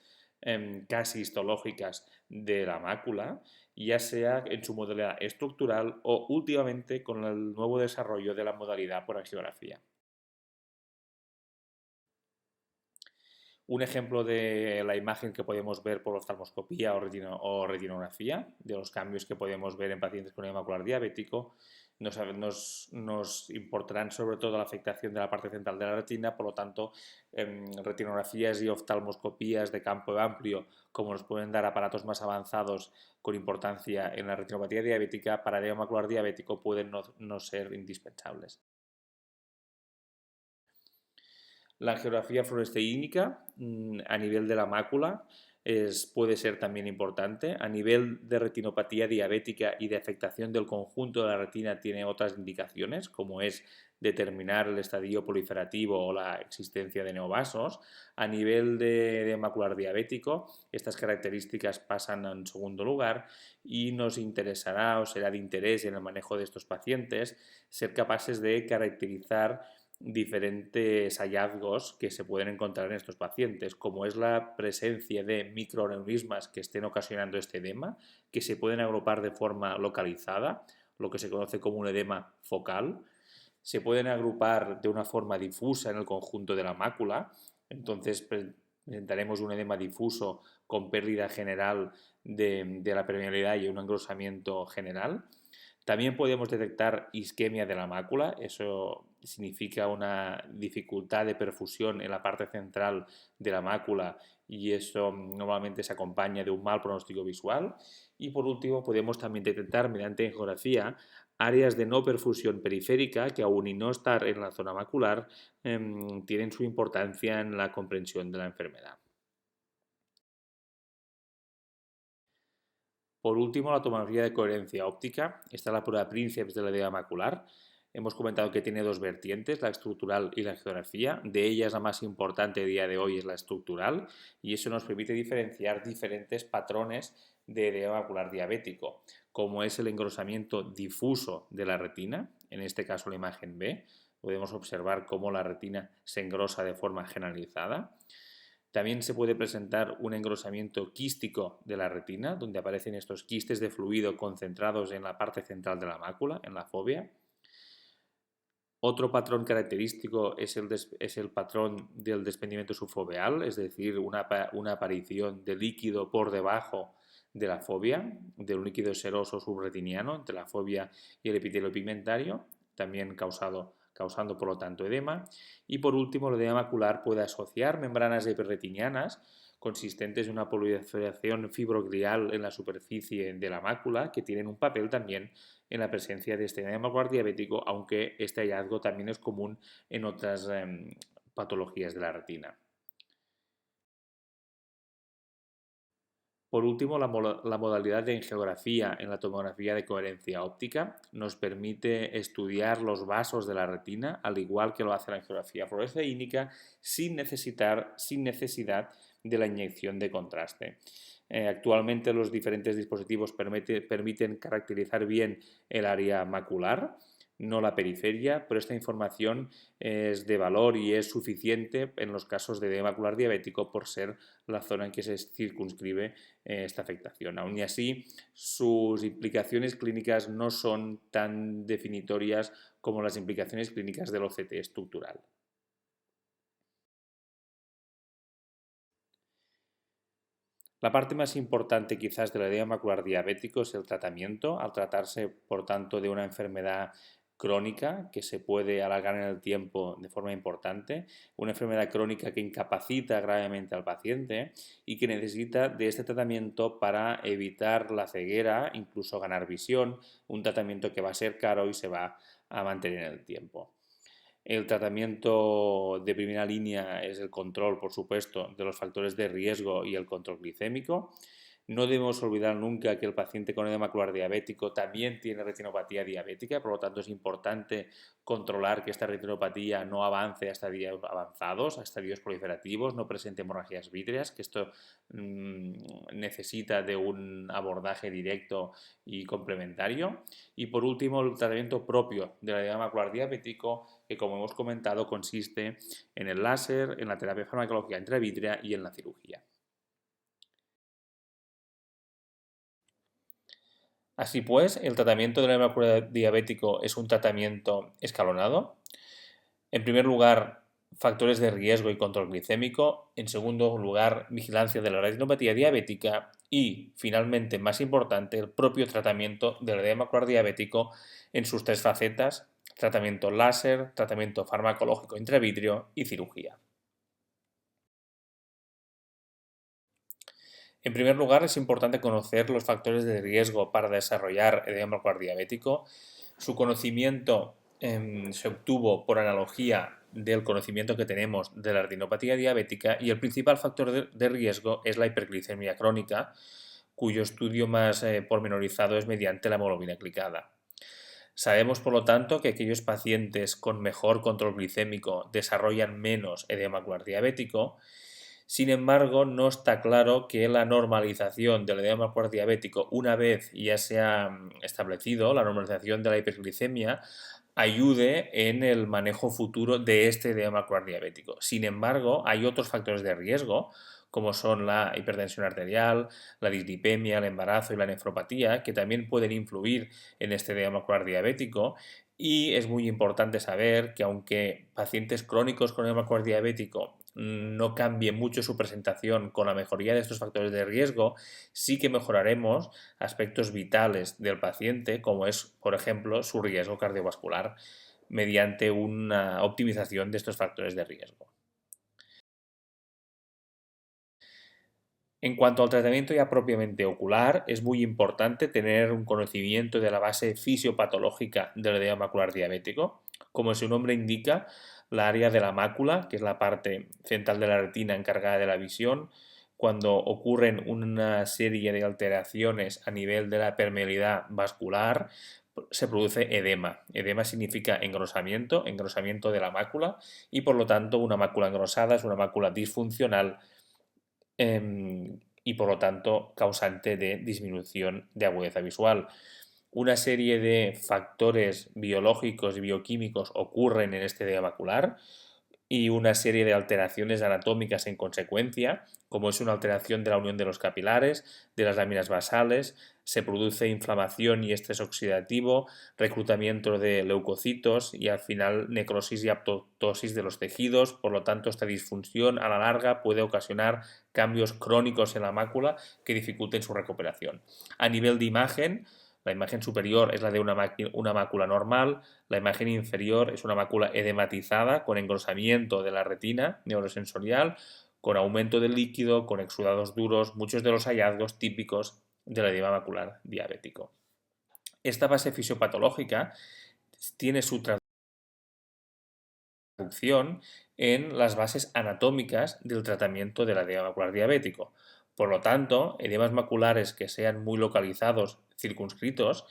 Speaker 2: casi histológicas de la mácula, ya sea en su modalidad estructural o últimamente con el nuevo desarrollo de la modalidad por angiografía. Un ejemplo de la imagen que podemos ver por oftalmoscopía o retinografía, de los cambios que podemos ver en pacientes con edema macular diabético, nos importarán sobre todo la afectación de la parte central de la retina. Por lo tanto, retinografías y oftalmoscopías de campo amplio, como nos pueden dar aparatos más avanzados con importancia en la retinopatía diabética, para edema macular diabético pueden no ser indispensables. La angiografía fluoresceínica a nivel de la mácula puede ser también importante. A nivel de retinopatía diabética y de afectación del conjunto de la retina tiene otras indicaciones, como es determinar el estadio proliferativo o la existencia de neovasos. A nivel de macular diabético, estas características pasan en segundo lugar, y nos interesará o será de interés en el manejo de estos pacientes ser capaces de caracterizar diferentes hallazgos que se pueden encontrar en estos pacientes, como es la presencia de microaneurismas que estén ocasionando este edema, que se pueden agrupar de forma localizada, lo que se conoce como un edema focal. Se pueden agrupar de una forma difusa en el conjunto de la mácula, entonces presentaremos un edema difuso con pérdida general de la permeabilidad y un engrosamiento general. También podemos detectar isquemia de la mácula, eso significa una dificultad de perfusión en la parte central de la mácula, y eso normalmente se acompaña de un mal pronóstico visual. Y por último, podemos también detectar mediante angiografía áreas de no perfusión periférica que, aun y no estar en la zona macular, tienen su importancia en la comprensión de la enfermedad. Por último, la tomografía de coherencia óptica. Esta es la prueba Princeps de la edema macular. Hemos comentado que tiene dos vertientes, la estructural y la angiografía. De ellas, la más importante a día de hoy es la estructural, y eso nos permite diferenciar diferentes patrones de edema macular diabético, como es el engrosamiento difuso de la retina, en este caso la imagen B. Podemos observar cómo la retina se engrosa de forma generalizada. También se puede presentar un engrosamiento quístico de la retina, donde aparecen estos quistes de fluido concentrados en la parte central de la mácula, en la fóvea. Otro patrón característico es el patrón del desprendimiento subfoveal, es decir, una aparición de líquido por debajo de la fóvea, de un líquido seroso subretiniano entre la fóvea y el epitelio pigmentario, también causando por lo tanto edema. Y por último, el edema macular puede asociar membranas hiperretinianas consistentes en una proliferación fibroglial en la superficie de la mácula, que tienen un papel también en la presencia de este edema macular diabético, aunque este hallazgo también es común en otras patologías de la retina. Por último, la modalidad de angiografía en la tomografía de coherencia óptica nos permite estudiar los vasos de la retina, al igual que lo hace la angiografía fluoresceínica, sin necesidad de la inyección de contraste. Actualmente los diferentes dispositivos permiten caracterizar bien el área macular, no la periferia, pero esta información es de valor y es suficiente en los casos de edema macular diabético por ser la zona en que se circunscribe esta afectación. Aún y así, sus implicaciones clínicas no son tan definitorias como las implicaciones clínicas del OCT estructural. La parte más importante quizás del edema macular diabético es el tratamiento, al tratarse por tanto de una enfermedad crónica que se puede alargar en el tiempo de forma importante, una enfermedad crónica que incapacita gravemente al paciente y que necesita de este tratamiento para evitar la ceguera, incluso ganar visión, un tratamiento que va a ser caro y se va a mantener en el tiempo. El tratamiento de primera línea es el control, por supuesto, de los factores de riesgo y el control glicémico. No debemos olvidar nunca que el paciente con edema macular diabético también tiene retinopatía diabética, por lo tanto es importante controlar que esta retinopatía no avance a estadios avanzados, a estadios proliferativos, no presente hemorragias vítreas, que esto necesita de un abordaje directo y complementario. Y por último, el tratamiento propio del edema macular diabético, que como hemos comentado consiste en el láser, en la terapia farmacológica intravítrea y en la cirugía. Así pues, el tratamiento del edema macular diabético es un tratamiento escalonado. En primer lugar, factores de riesgo y control glicémico. En segundo lugar, vigilancia de la retinopatía diabética. Y, finalmente, más importante, el propio tratamiento del edema macular diabético en sus tres facetas: tratamiento láser, tratamiento farmacológico intravítrea y cirugía. En primer lugar, es importante conocer los factores de riesgo para desarrollar edema macular diabético. Su conocimiento se obtuvo por analogía del conocimiento que tenemos de la retinopatía diabética y el principal factor de riesgo es la hiperglicemia crónica, cuyo estudio más pormenorizado es mediante la hemoglobina glicada. Sabemos, por lo tanto, que aquellos pacientes con mejor control glicémico desarrollan menos edema macular diabético. Sin embargo, no está claro que la normalización del edema macular diabético, una vez ya se ha establecido la normalización de la hiperglicemia, ayude en el manejo futuro de este edema macular diabético. Sin embargo, hay otros factores de riesgo, como son la hipertensión arterial, la dislipemia, el embarazo y la nefropatía, que también pueden influir en este edema macular diabético. Y es muy importante saber que aunque pacientes crónicos con edema macular diabético no cambie mucho su presentación con la mejoría de estos factores de riesgo, sí que mejoraremos aspectos vitales del paciente, como es, por ejemplo, su riesgo cardiovascular, mediante una optimización de estos factores de riesgo. En cuanto al tratamiento ya propiamente ocular, es muy importante tener un conocimiento de la base fisiopatológica del edema macular diabético. Como su nombre indica, la área de la mácula, que es la parte central de la retina encargada de la visión, cuando ocurren una serie de alteraciones a nivel de la permeabilidad vascular, se produce edema. Edema significa engrosamiento de la mácula, y por lo tanto una mácula engrosada es una mácula disfuncional y por lo tanto causante de disminución de agudeza visual. Una serie de factores biológicos y bioquímicos ocurren en este edema macular y una serie de alteraciones anatómicas en consecuencia, como es una alteración de la unión de los capilares, de las láminas basales, se produce inflamación y estrés oxidativo, reclutamiento de leucocitos y al final necrosis y apoptosis de los tejidos. Por lo tanto, esta disfunción a la larga puede ocasionar cambios crónicos en la mácula que dificulten su recuperación. A nivel de imagen, la imagen superior es la de una mácula normal, la imagen inferior es una mácula edematizada con engrosamiento de la retina neurosensorial, con aumento del líquido, con exudados duros, muchos de los hallazgos típicos del edema macular diabético. Esta base fisiopatológica tiene su traducción en las bases anatómicas del tratamiento del edema macular diabético. Por lo tanto, edemas maculares que sean muy localizados, circunscritos,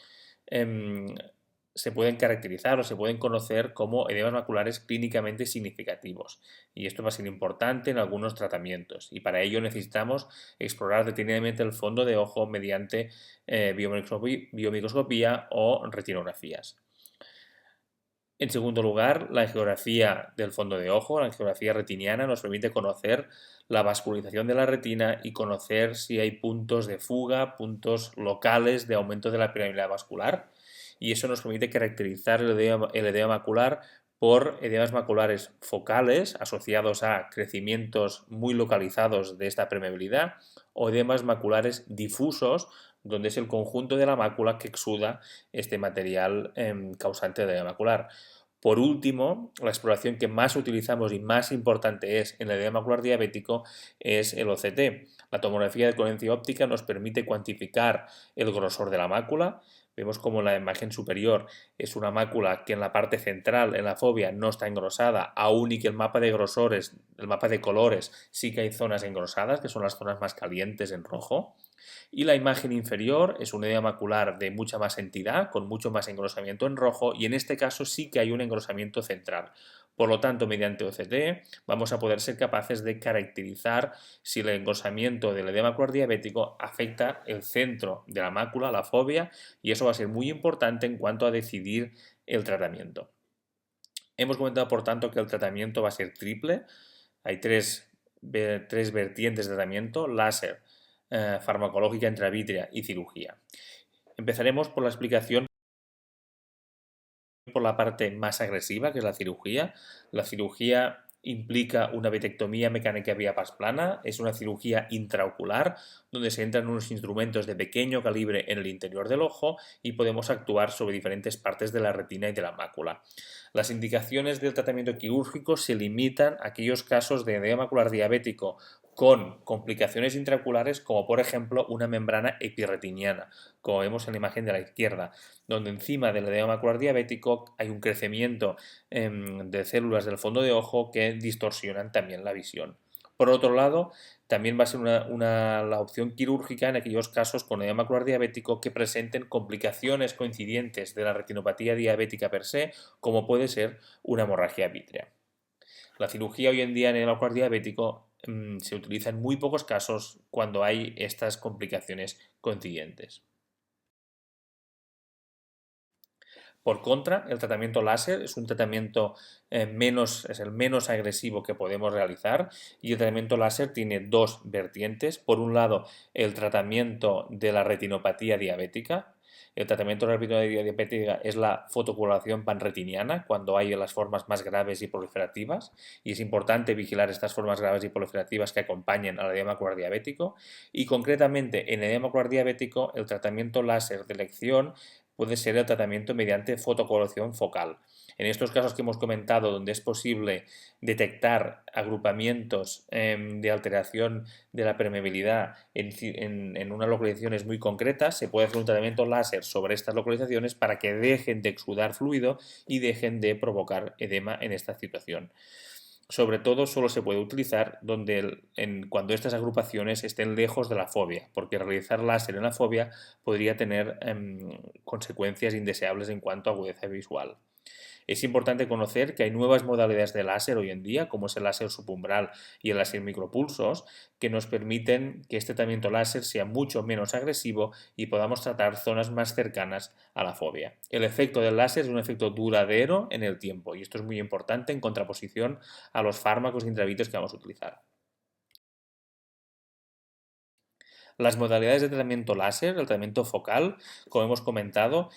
Speaker 2: se pueden caracterizar o se pueden conocer como edemas maculares clínicamente significativos. Y esto va a ser importante en algunos tratamientos. Y para ello necesitamos explorar detenidamente el fondo de ojo mediante biomicroscopía o retinografías. En segundo lugar, la angiografía del fondo de ojo, la angiografía retiniana, nos permite conocer la vascularización de la retina y conocer si hay puntos de fuga, puntos locales de aumento de la permeabilidad vascular. Y eso nos permite caracterizar el edema macular por edemas maculares focales asociados a crecimientos muy localizados de esta permeabilidad o edemas maculares difusos, donde es el conjunto de la mácula que exuda este material causante de edema macular. Por último, la exploración que más utilizamos y más importante es en el edema macular diabético es el OCT. La tomografía de coherencia óptica nos permite cuantificar el grosor de la mácula. Vemos como la imagen superior es una mácula que en la parte central, en la fovea, no está engrosada, aún y que el mapa de grosores, el mapa de colores, sí que hay zonas engrosadas, que son las zonas más calientes en rojo. Y la imagen inferior es un edema macular de mucha más entidad, con mucho más engrosamiento en rojo, y en este caso sí que hay un engrosamiento central. Por lo tanto, mediante OCT vamos a poder ser capaces de caracterizar si el engrosamiento del edema macular diabético afecta el centro de la mácula, la fovea, y eso va a ser muy importante en cuanto a decidir el tratamiento. Hemos comentado, por tanto, que el tratamiento va a ser triple. Hay tres vertientes de tratamiento: láser, farmacológica intravítrea y cirugía. Empezaremos por la explicación por la parte más agresiva, que es la cirugía. La cirugía implica una vitrectomía mecánica vía pars plana, es una cirugía intraocular donde se entran unos instrumentos de pequeño calibre en el interior del ojo y podemos actuar sobre diferentes partes de la retina y de la mácula. Las indicaciones del tratamiento quirúrgico se limitan a aquellos casos de edema macular diabético con complicaciones intraoculares, como por ejemplo una membrana epirretiniana, como vemos en la imagen de la izquierda, donde encima del edema macular diabético hay un crecimiento de células del fondo de ojo que distorsionan también la visión. Por otro lado, también va a ser la opción quirúrgica en aquellos casos con edema macular diabético que presenten complicaciones coincidentes de la retinopatía diabética per se, como puede ser una hemorragia vítrea. La cirugía hoy en día en el edema macular diabético se utiliza en muy pocos casos cuando hay estas complicaciones coincidentes. Por contra, el tratamiento láser es un tratamiento es el menos agresivo que podemos realizar, y el tratamiento láser tiene dos vertientes. Por un lado, el tratamiento de la retinopatía diabética. El tratamiento de la retinopatía diabética es la fotocoloración panretiniana cuando hay las formas más graves y proliferativas, y es importante vigilar estas formas graves y proliferativas que acompañan al edema macular diabético. Y concretamente en el edema macular diabético, el tratamiento láser de elección puede ser el tratamiento mediante fotocoloración focal. En estos casos que hemos comentado, donde es posible detectar agrupamientos de alteración de la permeabilidad en unas localizaciones muy concretas, se puede hacer un tratamiento láser sobre estas localizaciones para que dejen de exudar fluido y dejen de provocar edema en esta situación. Sobre todo solo se puede utilizar cuando estas agrupaciones estén lejos de la fovea, porque realizar láser en la fovea podría tener consecuencias indeseables en cuanto a agudeza visual. Es importante conocer que hay nuevas modalidades de láser hoy en día, como es el láser subumbral y el láser micropulsos, que nos permiten que este tratamiento láser sea mucho menos agresivo y podamos tratar zonas más cercanas a la fovea. El efecto del láser es un efecto duradero en el tiempo, y esto es muy importante en contraposición a los fármacos intravítreos que vamos a utilizar. Las modalidades de tratamiento láser, el tratamiento focal, como hemos comentado,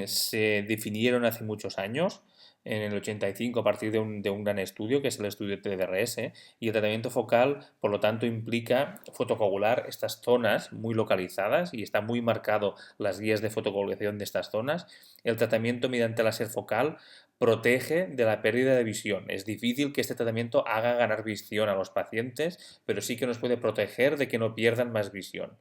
Speaker 2: se definieron hace muchos años, en el 85, a partir de un gran estudio, que es el estudio TDRS, y el tratamiento focal, por lo tanto, implica fotocoagular estas zonas muy localizadas y está muy marcado las guías de fotocoagulación de estas zonas. El tratamiento mediante láser focal protege de la pérdida de visión. Es difícil que este tratamiento haga ganar visión a los pacientes, pero sí que nos puede proteger de que no pierdan más visión.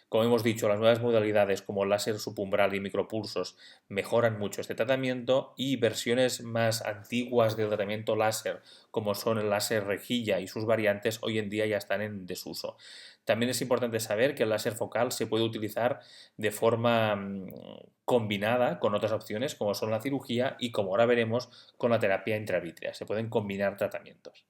Speaker 2: Como hemos dicho, las nuevas modalidades como láser subumbral y micropulsos mejoran mucho este tratamiento y versiones más antiguas del tratamiento láser, como son el láser rejilla y sus variantes, hoy en día ya están en desuso. También es importante saber que el láser focal se puede utilizar de forma combinada con otras opciones como son la cirugía y, como ahora veremos, con la terapia intravítrea. Se pueden combinar tratamientos.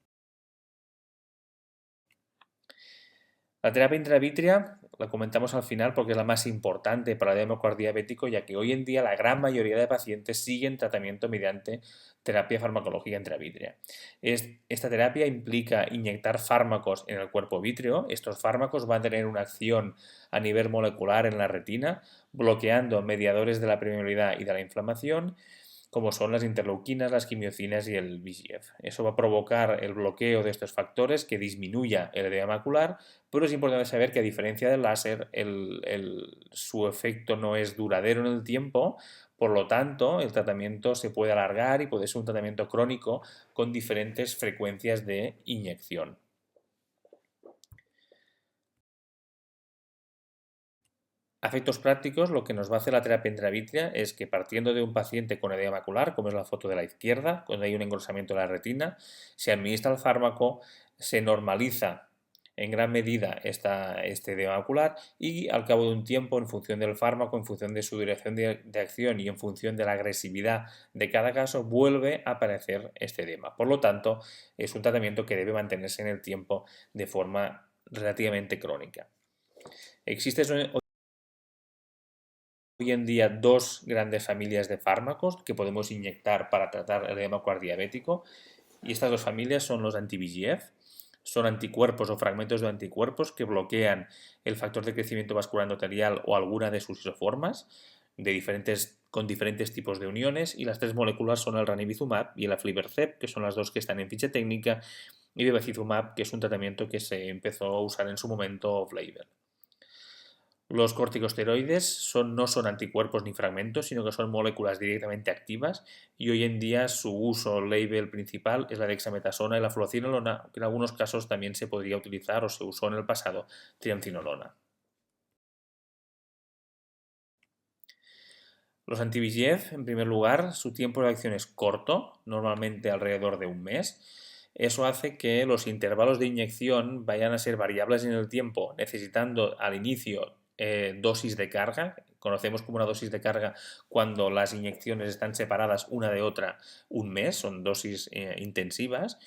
Speaker 2: La terapia intravítrea la comentamos al final porque es la más importante para el diagnóstico diabético, ya que hoy en día la gran mayoría de pacientes siguen tratamiento mediante terapia farmacológica intravítrea. Esta terapia implica inyectar fármacos en el cuerpo vítreo. Estos fármacos van a tener una acción a nivel molecular en la retina, bloqueando mediadores de la permeabilidad y de la inflamación, como son las interleuquinas, las quimiocinas y el VEGF. Eso va a provocar el bloqueo de estos factores que disminuya el edema macular, pero es importante saber que, a diferencia del láser, su efecto no es duradero en el tiempo. Por lo tanto, el tratamiento se puede alargar y puede ser un tratamiento crónico con diferentes frecuencias de inyección. A efectos prácticos, lo que nos va a hacer la terapia intravítrea es que, partiendo de un paciente con edema macular, como es la foto de la izquierda, donde hay un engrosamiento de la retina, se administra el fármaco, se normaliza en gran medida este edema macular y, al cabo de un tiempo, en función del fármaco, en función de su dirección de acción y en función de la agresividad de cada caso, vuelve a aparecer este edema. Por lo tanto, es un tratamiento que debe mantenerse en el tiempo de forma relativamente crónica. Existe hoy en día dos grandes familias de fármacos que podemos inyectar para tratar el edema diabético, y estas dos familias son los anti-VEGF. Son anticuerpos o fragmentos de anticuerpos que bloquean el factor de crecimiento vascular endotelial o alguna de sus isoformas con diferentes tipos de uniones, y las tres moléculas son el ranibizumab y el aflibercept, que son las dos que están en ficha técnica, y bevacizumab, que es un tratamiento que se empezó a usar en su momento off-label. Los corticosteroides no son anticuerpos ni fragmentos, sino que son moléculas directamente activas, y hoy en día su uso label principal es la dexametasona y la fluocinolona, que en algunos casos también se podría utilizar o se usó en el pasado triamcinolona. Los anti-VEGF, en primer lugar, su tiempo de acción es corto, normalmente alrededor de un mes. Eso hace que los intervalos de inyección vayan a ser variables en el tiempo, necesitando al inicio dosis de carga. Conocemos como una dosis de carga cuando las inyecciones están separadas una de otra un mes, son dosis intensivas.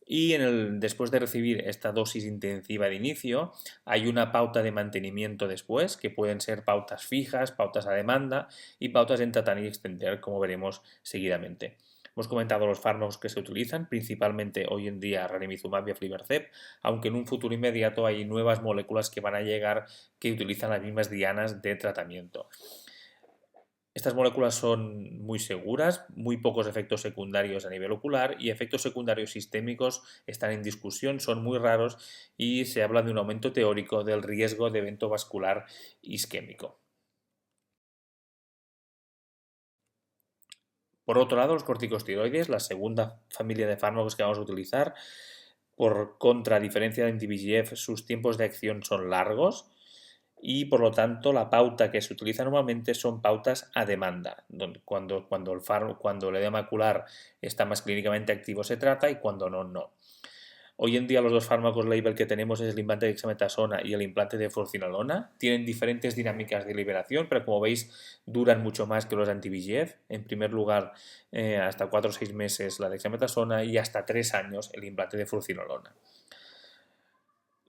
Speaker 2: Y después de recibir esta dosis intensiva de inicio, hay una pauta de mantenimiento después, que pueden ser pautas fijas, pautas a demanda y pautas en tratar y extender, como veremos seguidamente. Hemos comentado los fármacos que se utilizan, principalmente hoy en día ranibizumab y aflibercept, aunque en un futuro inmediato hay nuevas moléculas que van a llegar que utilizan las mismas dianas de tratamiento. Estas moléculas son muy seguras, muy pocos efectos secundarios a nivel ocular, y efectos secundarios sistémicos están en discusión, son muy raros, y se habla de un aumento teórico del riesgo de evento vascular isquémico. Por otro lado, los corticosteroides, la segunda familia de fármacos que vamos a utilizar, por contra, a diferencia de anti-VEGF, sus tiempos de acción son largos, y por lo tanto la pauta que se utiliza normalmente son pautas a demanda, cuando el edema macular está más clínicamente activo se trata, y cuando no, no. Hoy en día los dos fármacos label que tenemos es el implante de dexametasona y el implante de fluocinolona. Tienen diferentes dinámicas de liberación, pero como veis duran mucho más que los anti-VEGF. En primer lugar, hasta 4 o 6 meses la dexametasona y hasta 3 años el implante de fluocinolona.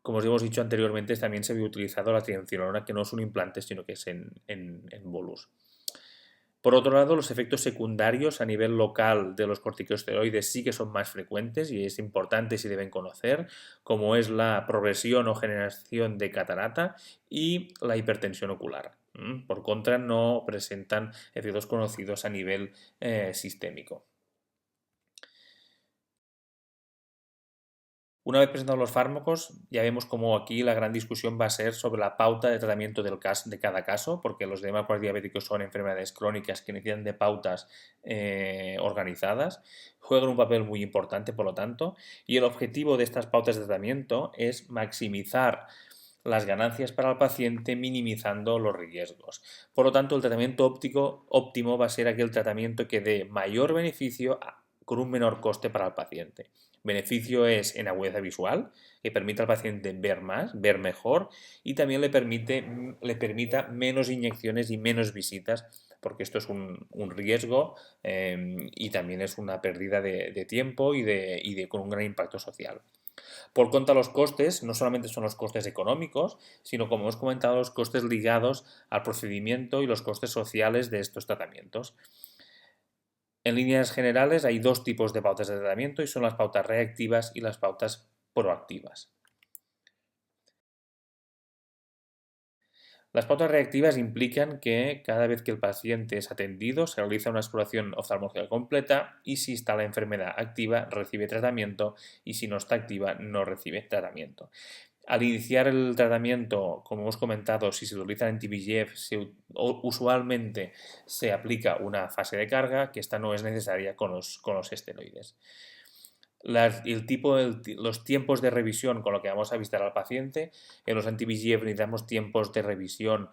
Speaker 2: Como os hemos dicho anteriormente, también se había utilizado la triamcinolona, que no es un implante, sino que es en bolus. Por otro lado, los efectos secundarios a nivel local de los corticosteroides sí que son más frecuentes y es importante y se deben conocer, como es la progresión o generación de catarata y la hipertensión ocular. Por contra, no presentan efectos conocidos a nivel sistémico. Una vez presentados los fármacos, ya vemos cómo aquí la gran discusión va a ser sobre la pauta de tratamiento de cada caso, porque los edemas diabéticos son enfermedades crónicas que necesitan de pautas organizadas, juegan un papel muy importante, por lo tanto, y el objetivo de estas pautas de tratamiento es maximizar las ganancias para el paciente minimizando los riesgos. Por lo tanto, el tratamiento óptimo va a ser aquel tratamiento que dé mayor beneficio con un menor coste para el paciente. Beneficio es en agudeza visual, que permite al paciente ver más, ver mejor, y también le permita menos inyecciones y menos visitas, porque esto es un riesgo y también es una pérdida de tiempo y con un gran impacto social. Por contra, los costes no solamente son los costes económicos, sino, como hemos comentado, los costes ligados al procedimiento y los costes sociales de estos tratamientos. En líneas generales hay dos tipos de pautas de tratamiento y son las pautas reactivas y las pautas proactivas. Las pautas reactivas implican que cada vez que el paciente es atendido se realiza una exploración oftalmológica completa y si está la enfermedad activa recibe tratamiento y si no está activa no recibe tratamiento. Al iniciar el tratamiento, como hemos comentado, si se utiliza anti-VEGF, usualmente se aplica una fase de carga, que esta no es necesaria con los esteroides. Los tiempos de revisión con lo que vamos a visitar al paciente, en los anti-VEGF necesitamos tiempos de revisión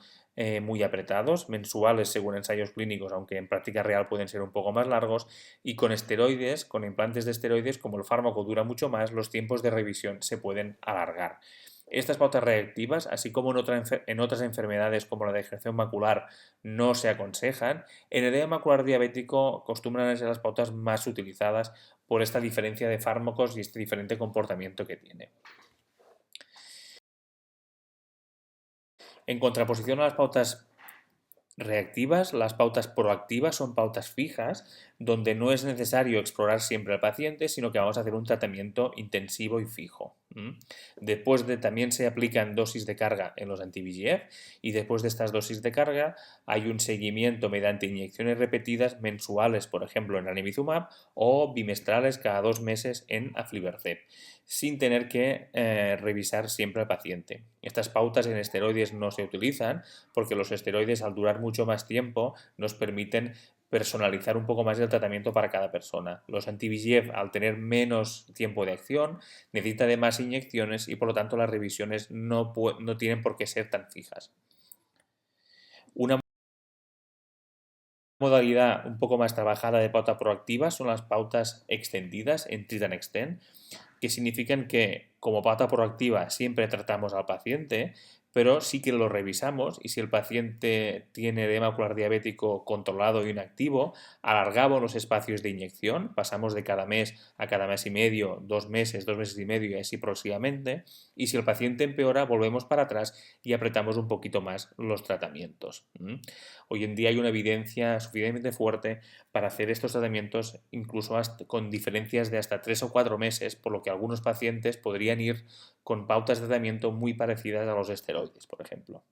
Speaker 2: muy apretados, mensuales según ensayos clínicos, aunque en práctica real pueden ser un poco más largos, y con esteroides, con implantes de esteroides, como el fármaco dura mucho más, los tiempos de revisión se pueden alargar. Estas pautas reactivas, así como en otras enfermedades como la degeneración macular, no se aconsejan, en el edema macular diabético acostumbran a ser las pautas más utilizadas por esta diferencia de fármacos y este diferente comportamiento que tiene. En contraposición a las pautas reactivas, las pautas proactivas son pautas fijas donde no es necesario explorar siempre al paciente, sino que vamos a hacer un tratamiento intensivo y fijo. También se aplican dosis de carga en los anti-VEGF y después de estas dosis de carga hay un seguimiento mediante inyecciones repetidas mensuales, por ejemplo en ranibizumab, o bimestrales cada 2 meses en aflibercept, sin tener que revisar siempre al paciente. Estas pautas en esteroides no se utilizan porque los esteroides, al durar mucho más tiempo, nos permiten personalizar un poco más el tratamiento para cada persona. Los anti-VEGF, al tener menos tiempo de acción, necesitan de más inyecciones y por lo tanto las revisiones no tienen por qué ser tan fijas. Una modalidad un poco más trabajada de pauta proactiva son las pautas extendidas en Treat and Extend, que significan que como pauta proactiva siempre tratamos al paciente, pero sí que lo revisamos y si el paciente tiene edema macular diabético controlado y inactivo, alargamos los espacios de inyección, pasamos de cada mes a cada mes y medio, 2 meses, 2 meses y medio y así progresivamente, y si el paciente empeora, volvemos para atrás y apretamos un poquito más los tratamientos. Hoy en día hay una evidencia suficientemente fuerte para hacer estos tratamientos incluso con diferencias de hasta 3 o 4 meses, por lo que algunos pacientes podrían ir con pautas de tratamiento muy parecidas a los esteroides, por ejemplo.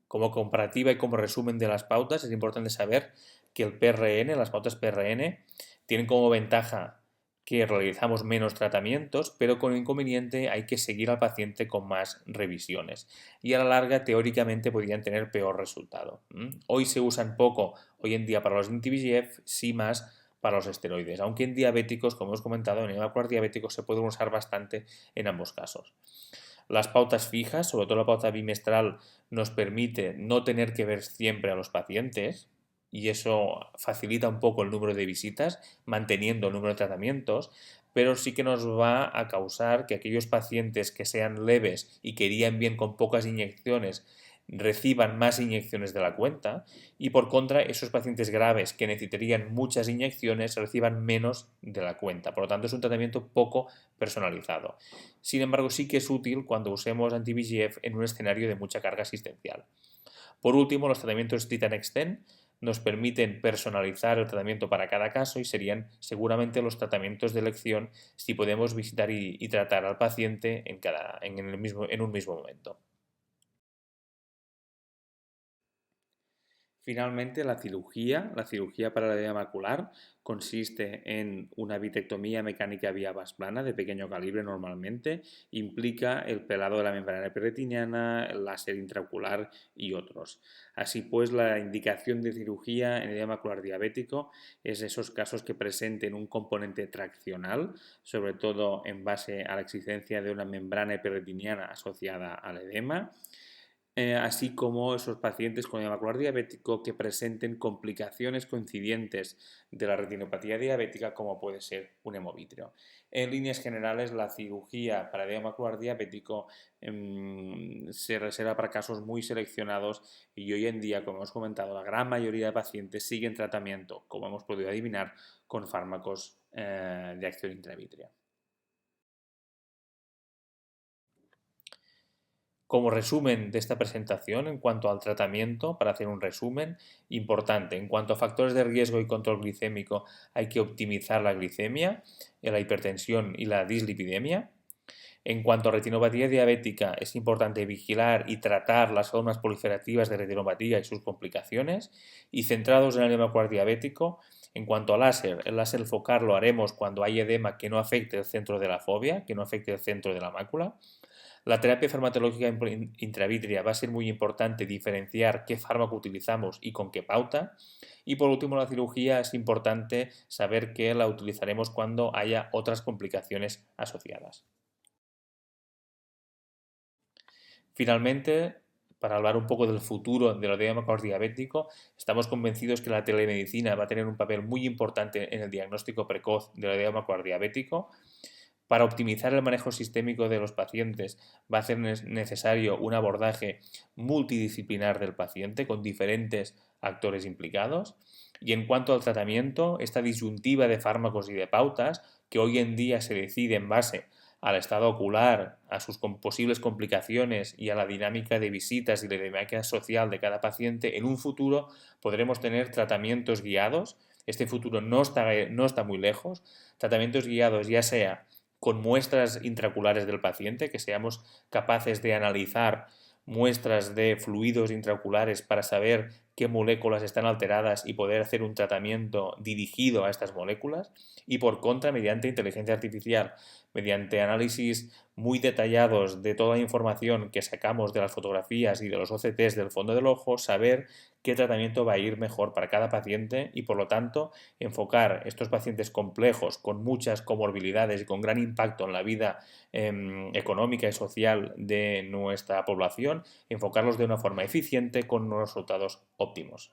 Speaker 2: Como comparativa y como resumen de las pautas, es importante saber que el PRN, las pautas PRN, tienen como ventaja que realizamos menos tratamientos, pero con inconveniente hay que seguir al paciente con más revisiones y a la larga teóricamente podrían tener peor resultado. Hoy se usan poco, hoy en día para los anti-VEGF, sí más para los esteroides, aunque en diabéticos, como hemos comentado, en edema macular diabético se pueden usar bastante en ambos casos. Las pautas fijas, sobre todo la pauta bimestral, nos permite no tener que ver siempre a los pacientes y eso facilita un poco el número de visitas, manteniendo el número de tratamientos, pero sí que nos va a causar que aquellos pacientes que sean leves y que irían bien con pocas inyecciones reciban más inyecciones de la cuenta y por contra esos pacientes graves que necesitarían muchas inyecciones reciban menos de la cuenta. Por lo tanto es un tratamiento poco personalizado. Sin embargo sí que es útil cuando usemos anti-VEGF en un escenario de mucha carga asistencial. Por último, los tratamientos Treat and Extend nos permiten personalizar el tratamiento para cada caso y serían seguramente los tratamientos de elección si podemos visitar y tratar al paciente en un mismo momento. Finalmente, la cirugía para la edema macular consiste en una vitrectomía mecánica vía vas plana de pequeño calibre normalmente, implica el pelado de la membrana epiteliana, el láser intraocular y otros. Así pues, la indicación de cirugía en edema macular diabético es esos casos que presenten un componente traccional, sobre todo en base a la existencia de una membrana epiteliana asociada al edema, así como esos pacientes con edema macular diabético que presenten complicaciones coincidentes de la retinopatía diabética, como puede ser un hemovítrea. En líneas generales, la cirugía para edema macular diabético se reserva para casos muy seleccionados y hoy en día, como hemos comentado, la gran mayoría de pacientes siguen tratamiento, como hemos podido adivinar, con fármacos de acción intravítrea. Como resumen de esta presentación, en cuanto al tratamiento, para hacer un resumen importante, en cuanto a factores de riesgo y control glicémico, hay que optimizar la glicemia, la hipertensión y la dislipidemia. En cuanto a retinopatía diabética, es importante vigilar y tratar las formas proliferativas de retinopatía y sus complicaciones. Y centrados en el edema macular diabético, en cuanto al láser, el láser focal lo haremos cuando hay edema que no afecte el centro de la fovea, que no afecte el centro de la mácula. La terapia farmacológica intravítrea va a ser muy importante diferenciar qué fármaco utilizamos y con qué pauta. Y por último, la cirugía es importante saber que la utilizaremos cuando haya otras complicaciones asociadas. Finalmente, para hablar un poco del futuro del edema macular diabético, estamos convencidos que la telemedicina va a tener un papel muy importante en el diagnóstico precoz del edema macular diabético. Para optimizar el manejo sistémico de los pacientes va a ser necesario un abordaje multidisciplinar del paciente con diferentes actores implicados. Y en cuanto al tratamiento, esta disyuntiva de fármacos y de pautas, que hoy en día se decide en base al estado ocular, a sus posibles complicaciones y a la dinámica de visitas y la dinámica social de cada paciente, en un futuro podremos tener tratamientos guiados. Este futuro no está muy lejos. Tratamientos guiados ya sea con muestras intraoculares del paciente, que seamos capaces de analizar muestras de fluidos intraoculares para saber qué moléculas están alteradas y poder hacer un tratamiento dirigido a estas moléculas, y por contra, mediante inteligencia artificial, mediante análisis muy detallados de toda la información que sacamos de las fotografías y de los OCTs del fondo del ojo, saber qué tratamiento va a ir mejor para cada paciente y, por lo tanto, enfocar estos pacientes complejos con muchas comorbilidades y con gran impacto en la vida económica y social de nuestra población, enfocarlos de una forma eficiente con unos resultados óptimos.